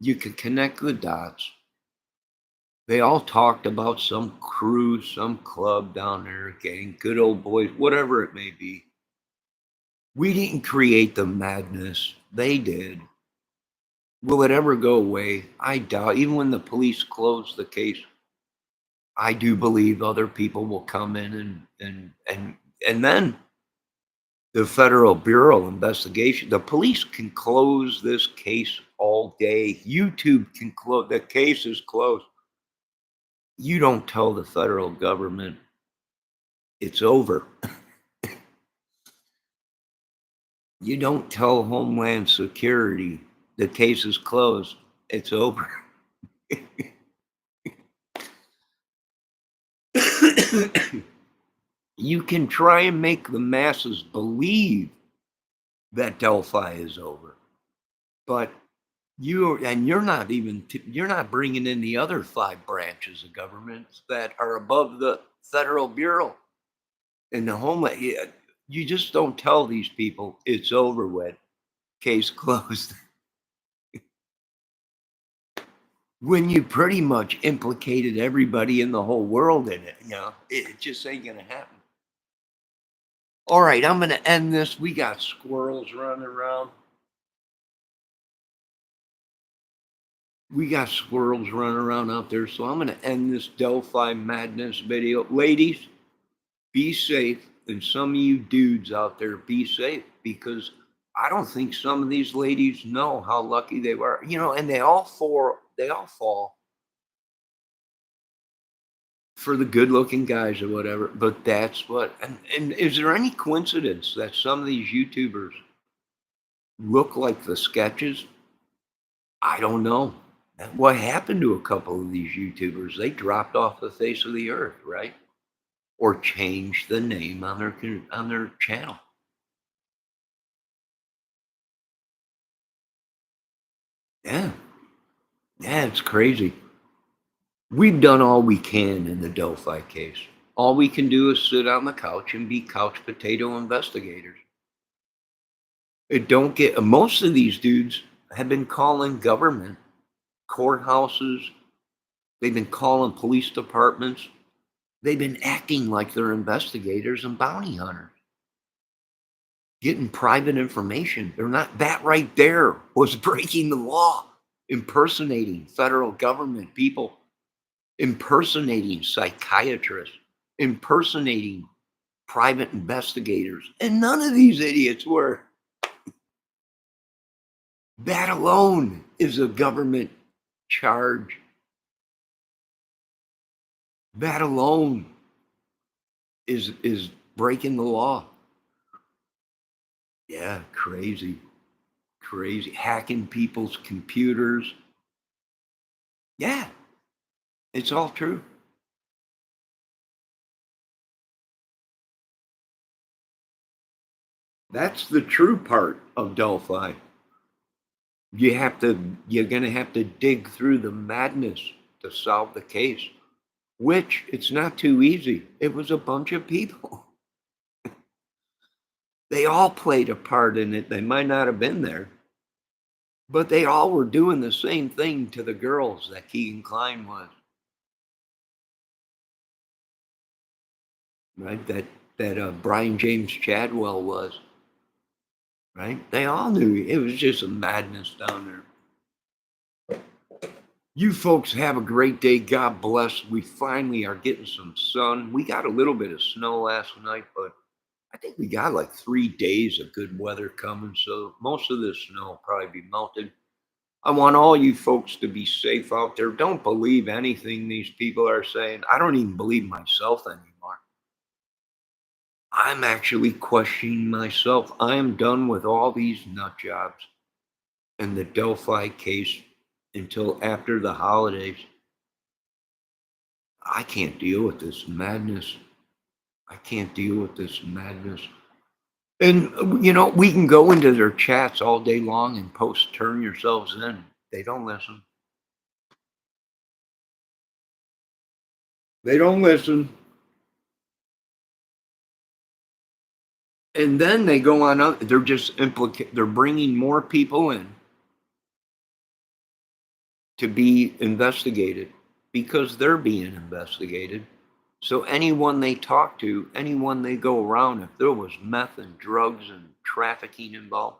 You can connect the dots. They all talked about some crew, some club down there, gang, good old boys, whatever it may be. We didn't create the madness. They did. Will it ever go away? I doubt. Even when the police close the case, I do believe other people will come in and then the Federal Bureau of Investigation, the police can close this case all day. YouTube can close, the case is closed. You don't tell the federal government it's over. You don't tell Homeland Security the case is closed, it's over. You can try and make the masses believe that Delphi is over, but you're not bringing in the other 5 branches of government that are above the Federal Bureau and the Homeland. You just don't tell these people it's over with, case closed. When you pretty much implicated everybody in the whole world in it, it just ain't gonna happen. All right, I'm gonna end this. We got squirrels running around. Out there, so I'm gonna end this Delphi Madness video. Ladies, be safe, and some of you dudes out there, be safe, because I don't think some of these ladies know how lucky they were, and they all fall for the good-looking guys or whatever. But that's what. And is there any coincidence that some of these YouTubers look like the sketches? I don't know. What happened to a couple of these YouTubers? They dropped off the face of the earth, right? Or changed the name on their channel. Yeah, it's crazy. We've done all we can in the Delphi case. All we can do is sit on the couch and be couch potato investigators. Most of these dudes have been calling government, courthouses. They've been calling police departments. They've been acting like they're investigators and bounty hunters, getting private information. They're not. That right there was breaking the law, impersonating federal government people, impersonating psychiatrists, impersonating private investigators. And none of these idiots were. That alone is a government charge. That alone is breaking the law. Yeah, crazy. Hacking people's computers. Yeah, it's all true. That's the true part of Delphi. You're gonna have to dig through the madness to solve the case, which it's not too easy. It was a bunch of people. They all played a part in it. They might not have been there, but they all were doing the same thing to the girls that Keegan Klein was. Right? That Brian James Chadwell was. Right? They all knew it was just a madness down there. You folks have a great day. God bless. We finally are getting some sun. We got a little bit of snow last night, but I think we got like 3 days of good weather coming. So most of this snow will probably be melted. I want all you folks to be safe out there. Don't believe anything these people are saying. I don't even believe myself anymore. I'm actually questioning myself. I am done with all these nut jobs and the Delphi case until after the holidays. I can't deal with this madness. And, we can go into their chats all day long and post turn yourselves in. They don't listen. They don't listen. And then they go on, they're just they're bringing more people in to be investigated because they're being investigated. So anyone they talk to, anyone they go around, if there was meth and drugs and trafficking involved,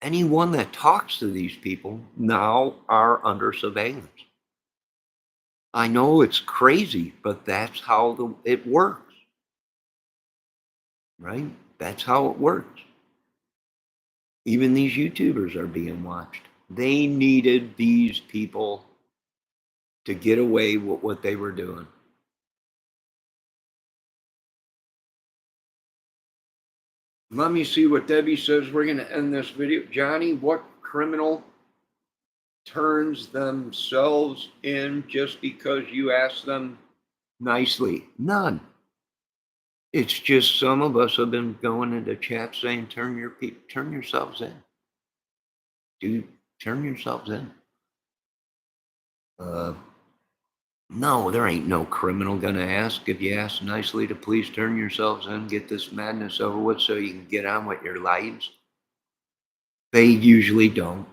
anyone that talks to these people now are under surveillance. I know it's crazy, but that's how it works. Right? That's how it works. Even these YouTubers are being watched. They needed these people to get away with what they were doing. Let me see what Debbie says. We're going to end this video. Johnny, what criminal turns themselves in just because you ask them nicely? None. It's just some of us have been going into chat saying, turn yourselves in. Dude, turn yourselves in. No, there ain't no criminal gonna ask if you ask nicely to please turn yourselves in, get this madness over with so you can get on with your lives. They usually don't.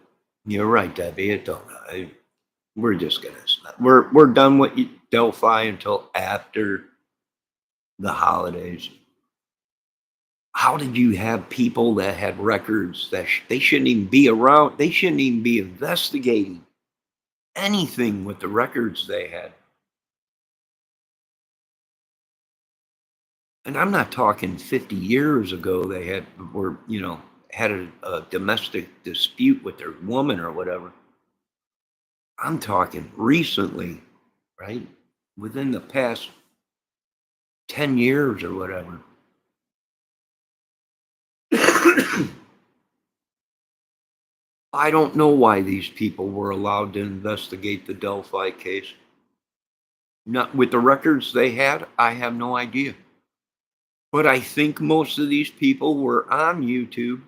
You're right, Debbie. It don't. We're just gonna stop. We're done with Delphi until after the holidays. How did you have people that had records that they shouldn't even be around? They shouldn't even be investigating anything with the records they had. And I'm not talking 50 years ago they had a domestic dispute with their woman or whatever. I'm talking recently, right? Within the past 10 years or whatever. I don't know why these people were allowed to investigate the Delphi case. Not with the records they had, I have no idea. But I think most of these people were on YouTube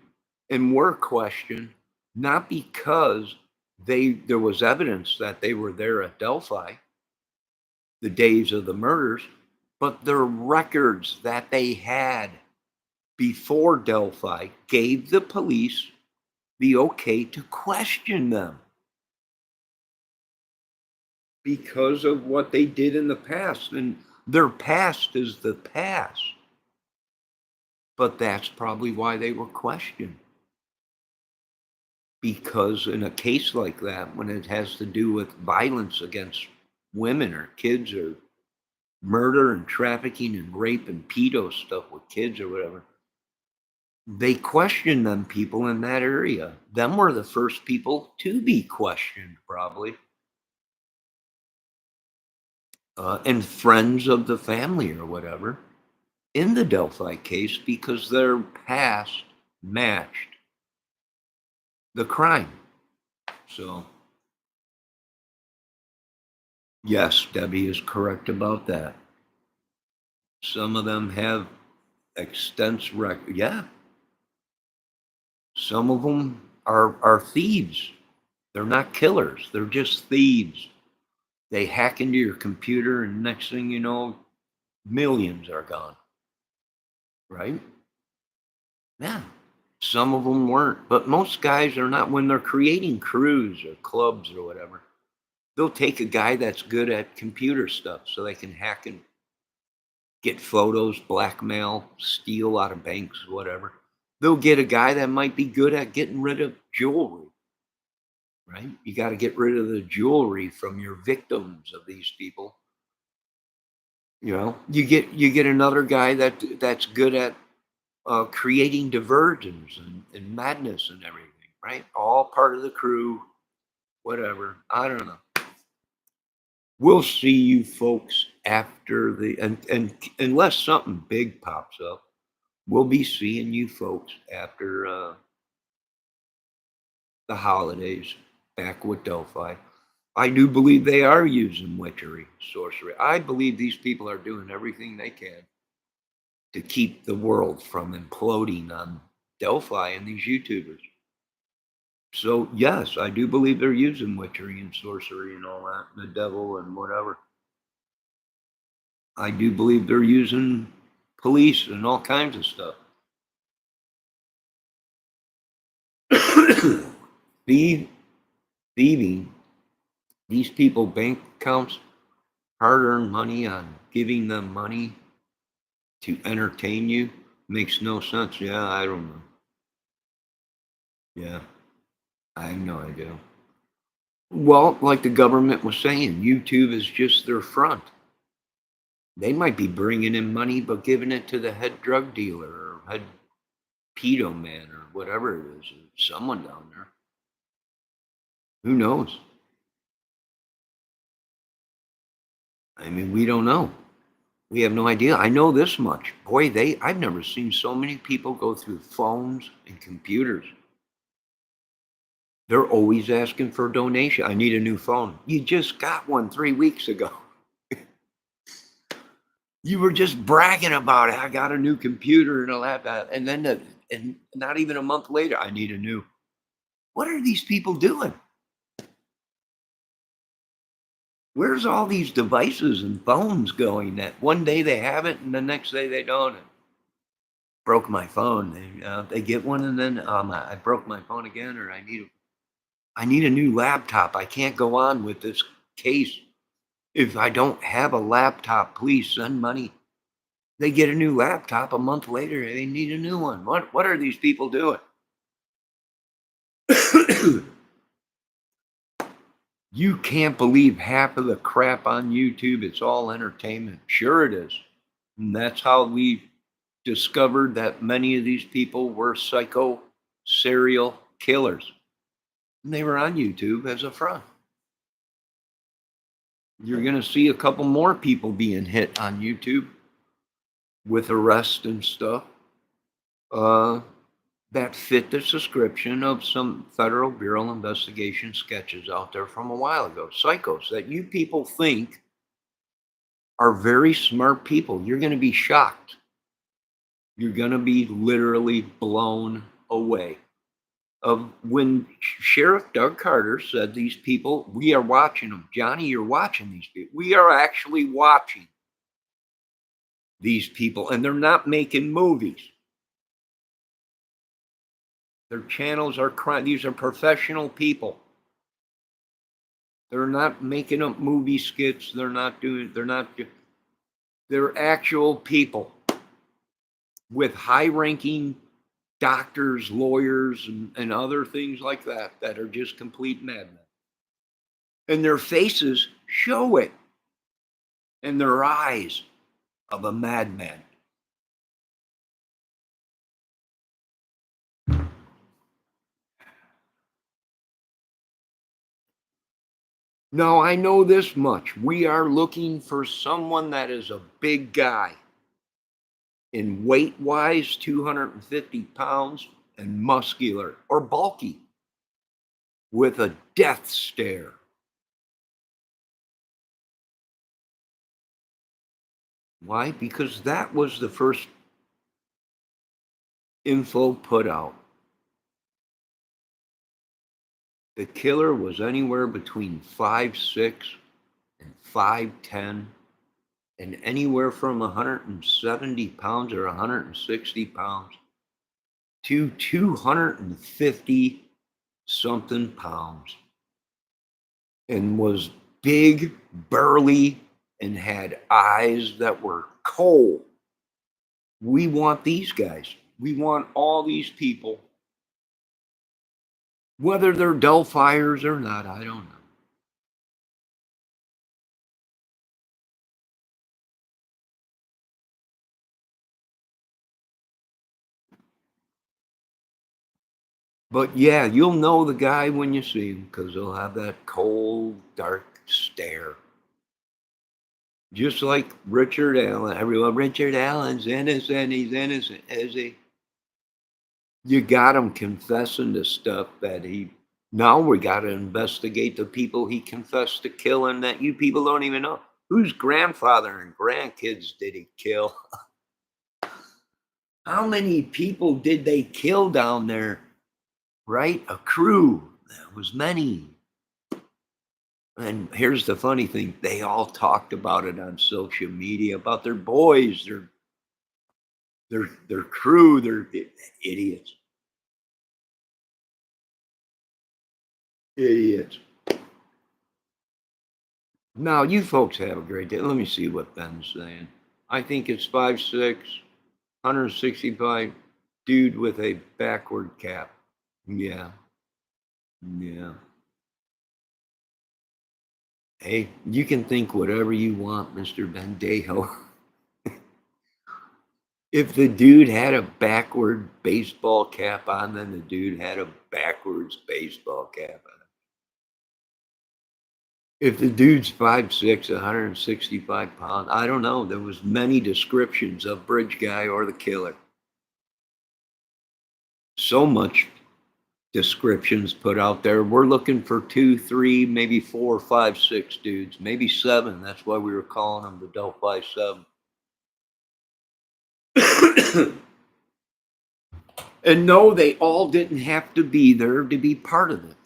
and were questioned, not because there was evidence that they were there at Delphi, the days of the murders, but their records that they had before Delphi gave the police the okay to question them because of what they did in the past. And their past is the past. But that's probably why they were questioned. Because in a case like that, when it has to do with violence against women or kids or murder and trafficking and rape and pedo stuff with kids or whatever, they question them people in that area. Them were the first people to be questioned, probably. And friends of the family or whatever in the Delphi case because their past matched the crime. So, yes, Debbie is correct about that. Some of them have extensive record. Yeah. Some of them are thieves. They're not killers. They're just thieves. They hack into your computer and next thing you know, millions are gone. Right? Yeah. Some of them weren't, but most guys are not. When they're creating crews or clubs or whatever, they'll take a guy that's good at computer stuff so they can hack and get photos, blackmail, steal out of banks, whatever. They'll get a guy that might be good at getting rid of jewelry, right? You got to get rid of the jewelry from your victims of these people. You know, you get another guy that's good at creating diversions and madness and everything, right? All part of the crew, whatever. I don't know. We'll see you folks after and unless something big pops up, we'll be seeing you folks after the holidays back with Delphi. I do believe they are using witchery, sorcery. I believe these people are doing everything they can to keep the world from imploding on Delphi and these YouTubers. So yes, I do believe they're using witchery and sorcery and all that, the devil and whatever. I do believe they're using police and all kinds of stuff. Thieving, these people bank accounts, hard-earned money on giving them money to entertain you makes no sense. Yeah, I don't know. Yeah, I have no idea. Well, like the government was saying, YouTube is just their front. They might be bringing in money, but giving it to the head drug dealer or head pedo man or whatever it is, someone down there. Who knows? I mean, we don't know. We have no idea. I know this much. Boy, I've never seen so many people go through phones and computers. They're always asking for a donation. I need a new phone. You just got one 3 weeks ago. You were just bragging about it. I got a new computer and a laptop. And then, and not even a month later, I need a new. What are these people doing? Where's all these devices and phones going that one day they have it and the next day they don't? Broke my phone. They get one and then I broke my phone again, or I need a new laptop. I can't go on with this case. If I don't have a laptop, please send money. They get a new laptop a month later. They need a new one. What are these people doing? You can't believe half of the crap on YouTube. It's all entertainment. Sure it is. And that's how we discovered that many of these people were psycho serial killers. And they were on YouTube as a front. You're going to see a couple more people being hit on YouTube with arrest and stuff that fit the description of some Federal Bureau of Investigation sketches out there from a while ago. Psychos that you people think are very smart people. You're going to be shocked. You're going to be literally blown away. Of when Sheriff Doug Carter said these people, we are watching them. Johnny, you're watching these people. We are actually watching these people, and they're not making movies. Their channels are crime. These are professional people. They're not making up movie skits. They're actual people with high-ranking doctors, lawyers, and other things like that are just complete madmen. And their faces show it. And their eyes of a madman. Now, I know this much. We are looking for someone that is a big guy. In weight-wise, 250 pounds, and muscular or bulky, with a death stare. Why? Because that was the first info put out. The killer was anywhere between 5'6" and 5'10", and anywhere from 170 pounds or 160 pounds to 250 something pounds, and was big, burly, and had eyes that were cold. We want these guys. We want all these people. Whether they're Delphiers or not, I don't know. But yeah, you'll know the guy when you see him, because he'll have that cold, dark stare. Just like Richard Allen. Everyone, Richard Allen's innocent. He's innocent. Is he? You got him confessing to stuff that now we got to investigate the people he confessed to killing that you people don't even know. Whose grandfather and grandkids did he kill? How many people did they kill down there right? A crew. There was many. And here's the funny thing. They all talked about it on social media, about their boys, their crew, they're idiots. Idiots. Now, you folks have a great day. Let me see what Ben's saying. I think it's 5'6", 165, dude with a backward cap. Yeah. Yeah. Hey, you can think whatever you want, Mr. Bendejo. If the dude had a backward baseball cap on, then the dude had a backwards baseball cap on. If the dude's 5'6", 165 pounds, I don't know. There was many descriptions of Bridge Guy or the Killer. So much descriptions put out there. We're looking for 2, 3, maybe 4, 5, 6 dudes, maybe 7. That's why we were calling them the Delphi 7. And no, they all didn't have to be there to be part of it.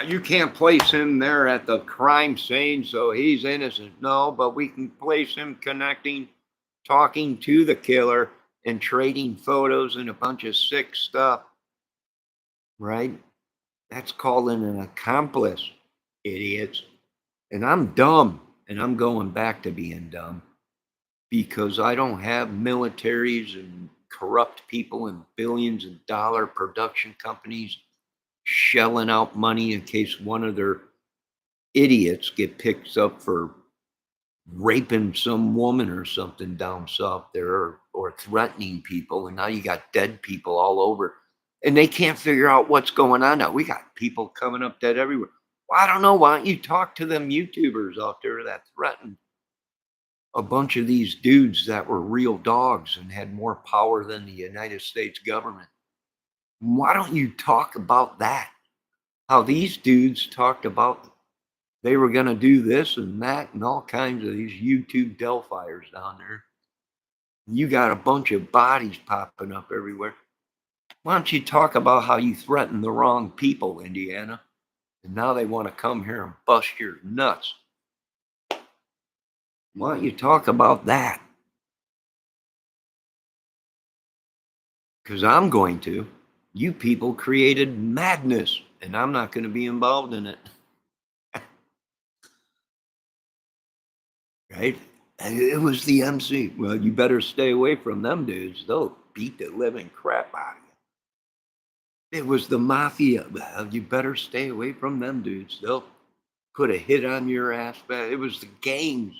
You can't place him there at the crime scene, so he's innocent. No, but we can place him connecting, talking to the killer, and trading photos and a bunch of sick stuff. Right? That's calling an accomplice, idiots. And I'm dumb, and I'm going back to being dumb because I don't have militaries and corrupt people and billions of dollar production companies shelling out money in case one of their idiots get picked up for raping some woman or something down south there, or threatening people, and now you got dead people all over and they can't figure out what's going on now. We got people coming up dead everywhere. Well, I don't know. Why don't you talk to them YouTubers out there that threatened a bunch of these dudes that were real dogs and had more power than the United States government? Why don't you talk about that? How these dudes talked about they were going to do this and that and all kinds of these YouTube Delphiers down there. You got a bunch of bodies popping up everywhere. Why don't you talk about how you threatened the wrong people, Indiana? And now they want to come here and bust your nuts. Why don't you talk about that? Because I'm going to. You people created madness, and I'm not going to be involved in it. Right? And it was the MC. Well, you better stay away from them dudes. They'll beat the living crap out of you. It was the mafia. Well, you better stay away from them dudes. They'll put a hit on your ass. It was the gangs.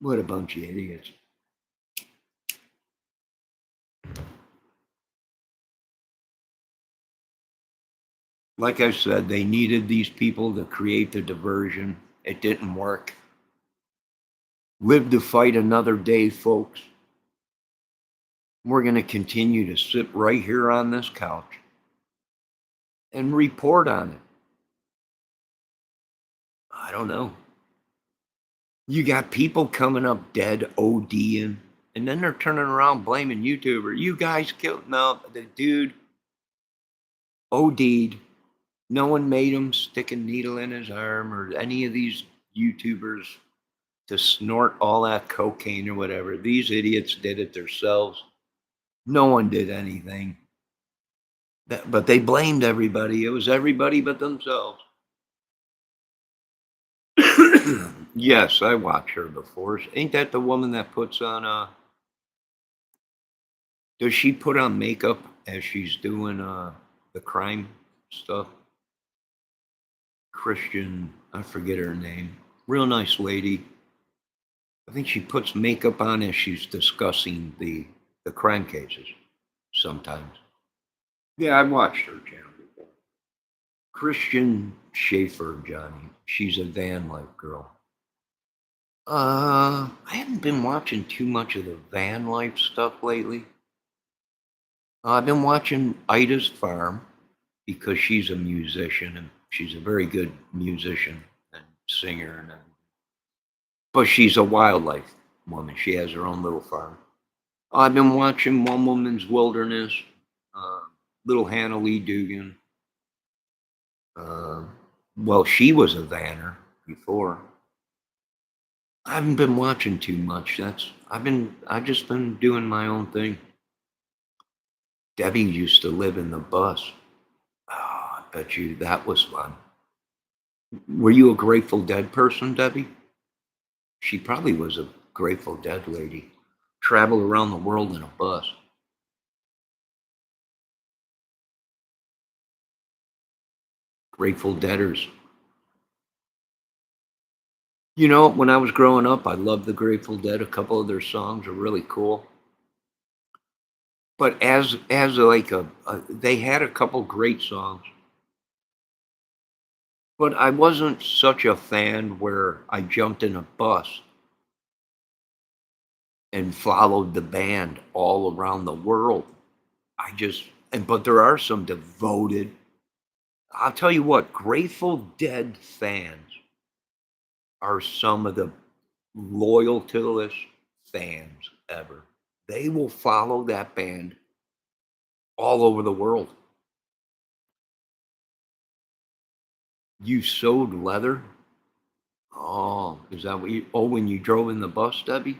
What a bunch of idiots. Like I said, they needed these people to create the diversion. It didn't work. Live to fight another day, folks. We're going to continue to sit right here on this couch and report on it. I don't know. You got people coming up dead, ODing, and then they're turning around blaming YouTuber. You guys killed. No, the dude OD'd. No one made him stick a needle in his arm, or any of these YouTubers to snort all that cocaine or whatever. These idiots did it themselves. No one did anything. But they blamed everybody. It was everybody but themselves. Yes, I watched her before. Ain't that the woman that puts on does she put on makeup as she's doing the crime stuff? Christian, I forget her name. Real nice lady. I think she puts makeup on as she's discussing the crime cases sometimes. Yeah, I've watched her channel before. Christian Schaefer, Johnny. She's a van life girl. I haven't been watching too much of the van life stuff lately. I've been watching Ida's Farm because she's a musician and she's a very good musician and singer, and but she's a wildlife woman. She has her own little farm. I've been watching One Woman's Wilderness. little Hannah Lee Dugan. Well, she was a Vanner before. I haven't been watching too much. I've just been doing my own thing. Debbie used to live in the bus. Oh, I bet you that was fun. Were you a Grateful Dead person, Debbie? She probably was a Grateful Dead lady. Traveled around the world in a bus. Grateful Deaders. You know, when I was growing up, I loved the Grateful Dead. A couple of their songs are really cool. But as like they had a couple great songs. But I wasn't such a fan where I jumped in a bus and followed the band all around the world. But there are some devoted, I'll tell you what, Grateful Dead fans are some of the loyalest fans ever. They will follow that band all over the world. You sewed leather? Oh, is that what you, oh, when you drove in the bus, Debbie?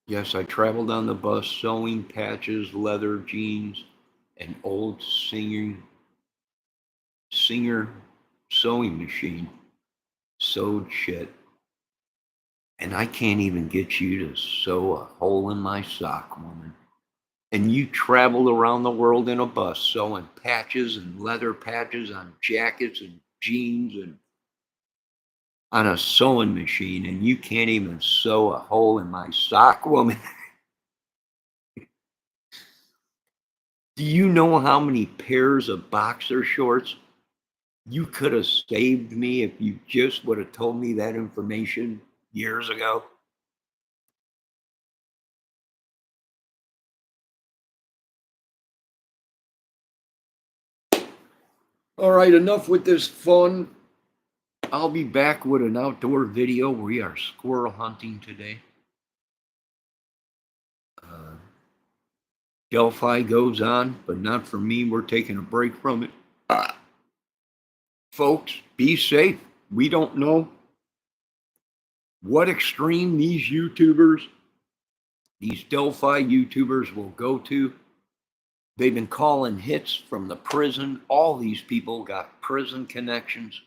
Yes, I traveled on the bus sewing patches, leather jeans, an old Singer sewing machine. Sewed shit. And I can't even get you to sew a hole in my sock, woman. And you traveled around the world in a bus sewing patches and leather patches on jackets and jeans and on a sewing machine, and you can't even sew a hole in my sock, woman. Do you know how many pairs of boxer shorts you could have saved me if you just would have told me that information years ago? All right, enough with this fun. I'll be back with an outdoor video. We are squirrel hunting today. Delphi goes on, but not for me. We're taking a break from it. Folks, be safe. We don't know what extreme these YouTubers, these Delphi YouTubers will go to. They've been calling hits from the prison. All these people got prison connections.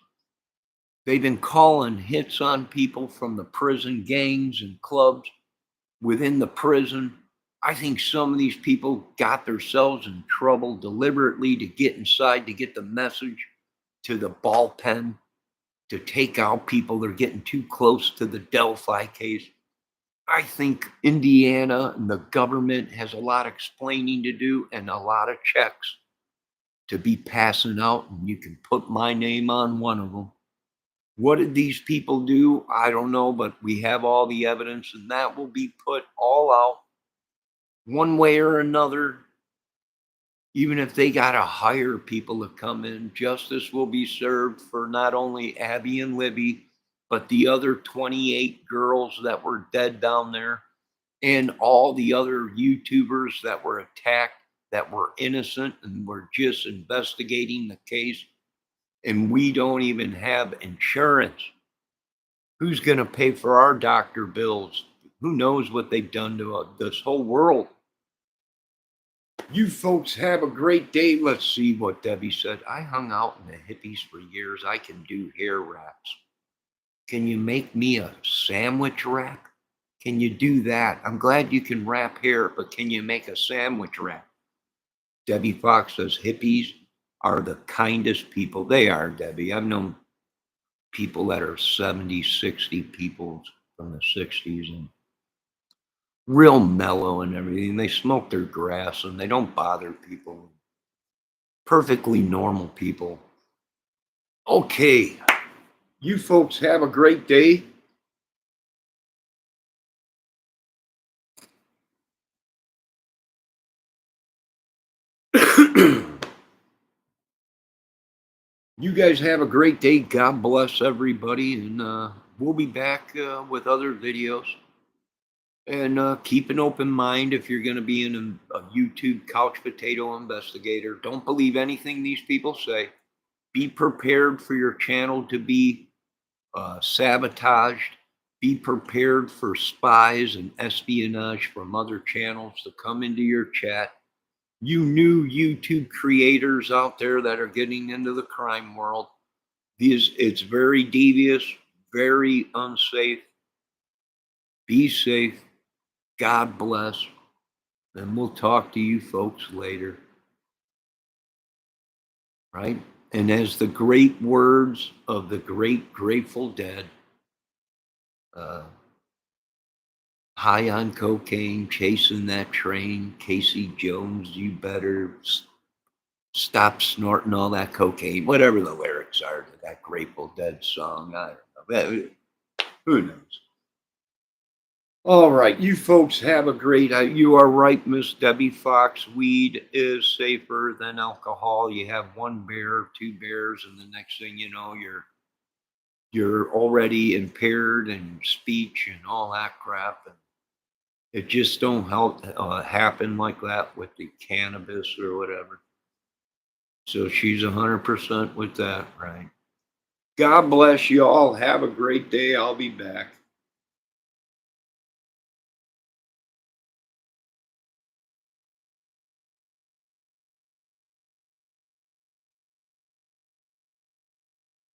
They've been calling hits on people from the prison gangs and clubs within the prison. I think some of these people got themselves in trouble deliberately to get inside, to get the message to the ball pen, to take out people that are getting too close to the Delphi case. I think Indiana and the government has a lot of explaining to do and a lot of checks to be passing out, and you can put my name on one of them. What did these people do? I don't know, but we have all the evidence, and that will be put all out one way or another. Even if they got to hire people to come in, justice will be served for not only Abby and Libby, but the other 28 girls that were dead down there, and all the other YouTubers that were attacked that were innocent and were just investigating the case. And we don't even have insurance. Who's going to pay for our doctor bills? Who knows what they've done to this whole world? You folks have a great day. Let's see what Debbie said. I hung out in the hippies for years. I can do hair wraps. Can you make me a sandwich wrap? Can you do that? I'm glad you can wrap hair, but can you make a sandwich wrap? Debbie Fox says hippies are the kindest people. They are, Debbie. I've known people that are 70, 60 people from the 60s and real mellow and everything. They smoke their grass and they don't bother people. Perfectly normal people. Okay, you folks have a great day. You guys have a great day. God bless everybody. And we'll be back with other videos. And keep an open mind if you're going to be in a YouTube couch potato investigator. Don't believe anything these people say. Be prepared for your channel to be sabotaged. Be prepared for spies and espionage from other channels to come into your chat. You new YouTube creators out there that are getting into the crime world, it's very devious, very unsafe. Be safe. God bless. And we'll talk to you folks later. Right? And as the great words of the great Grateful Dead, high on cocaine, chasing that train, Casey Jones, you better stop snorting all that cocaine, whatever the lyrics are to that Grateful Dead song. I don't know. Who knows? All right, you folks have a great. You are right, Miss Debbie Fox. Weed is safer than alcohol. You have one bear, two bears, and the next thing you know, you're already impaired in speech and all that crap. And it just don't help happen like that with the cannabis or whatever. So she's 100% with that, right? God bless you all. Have a great day. I'll be back.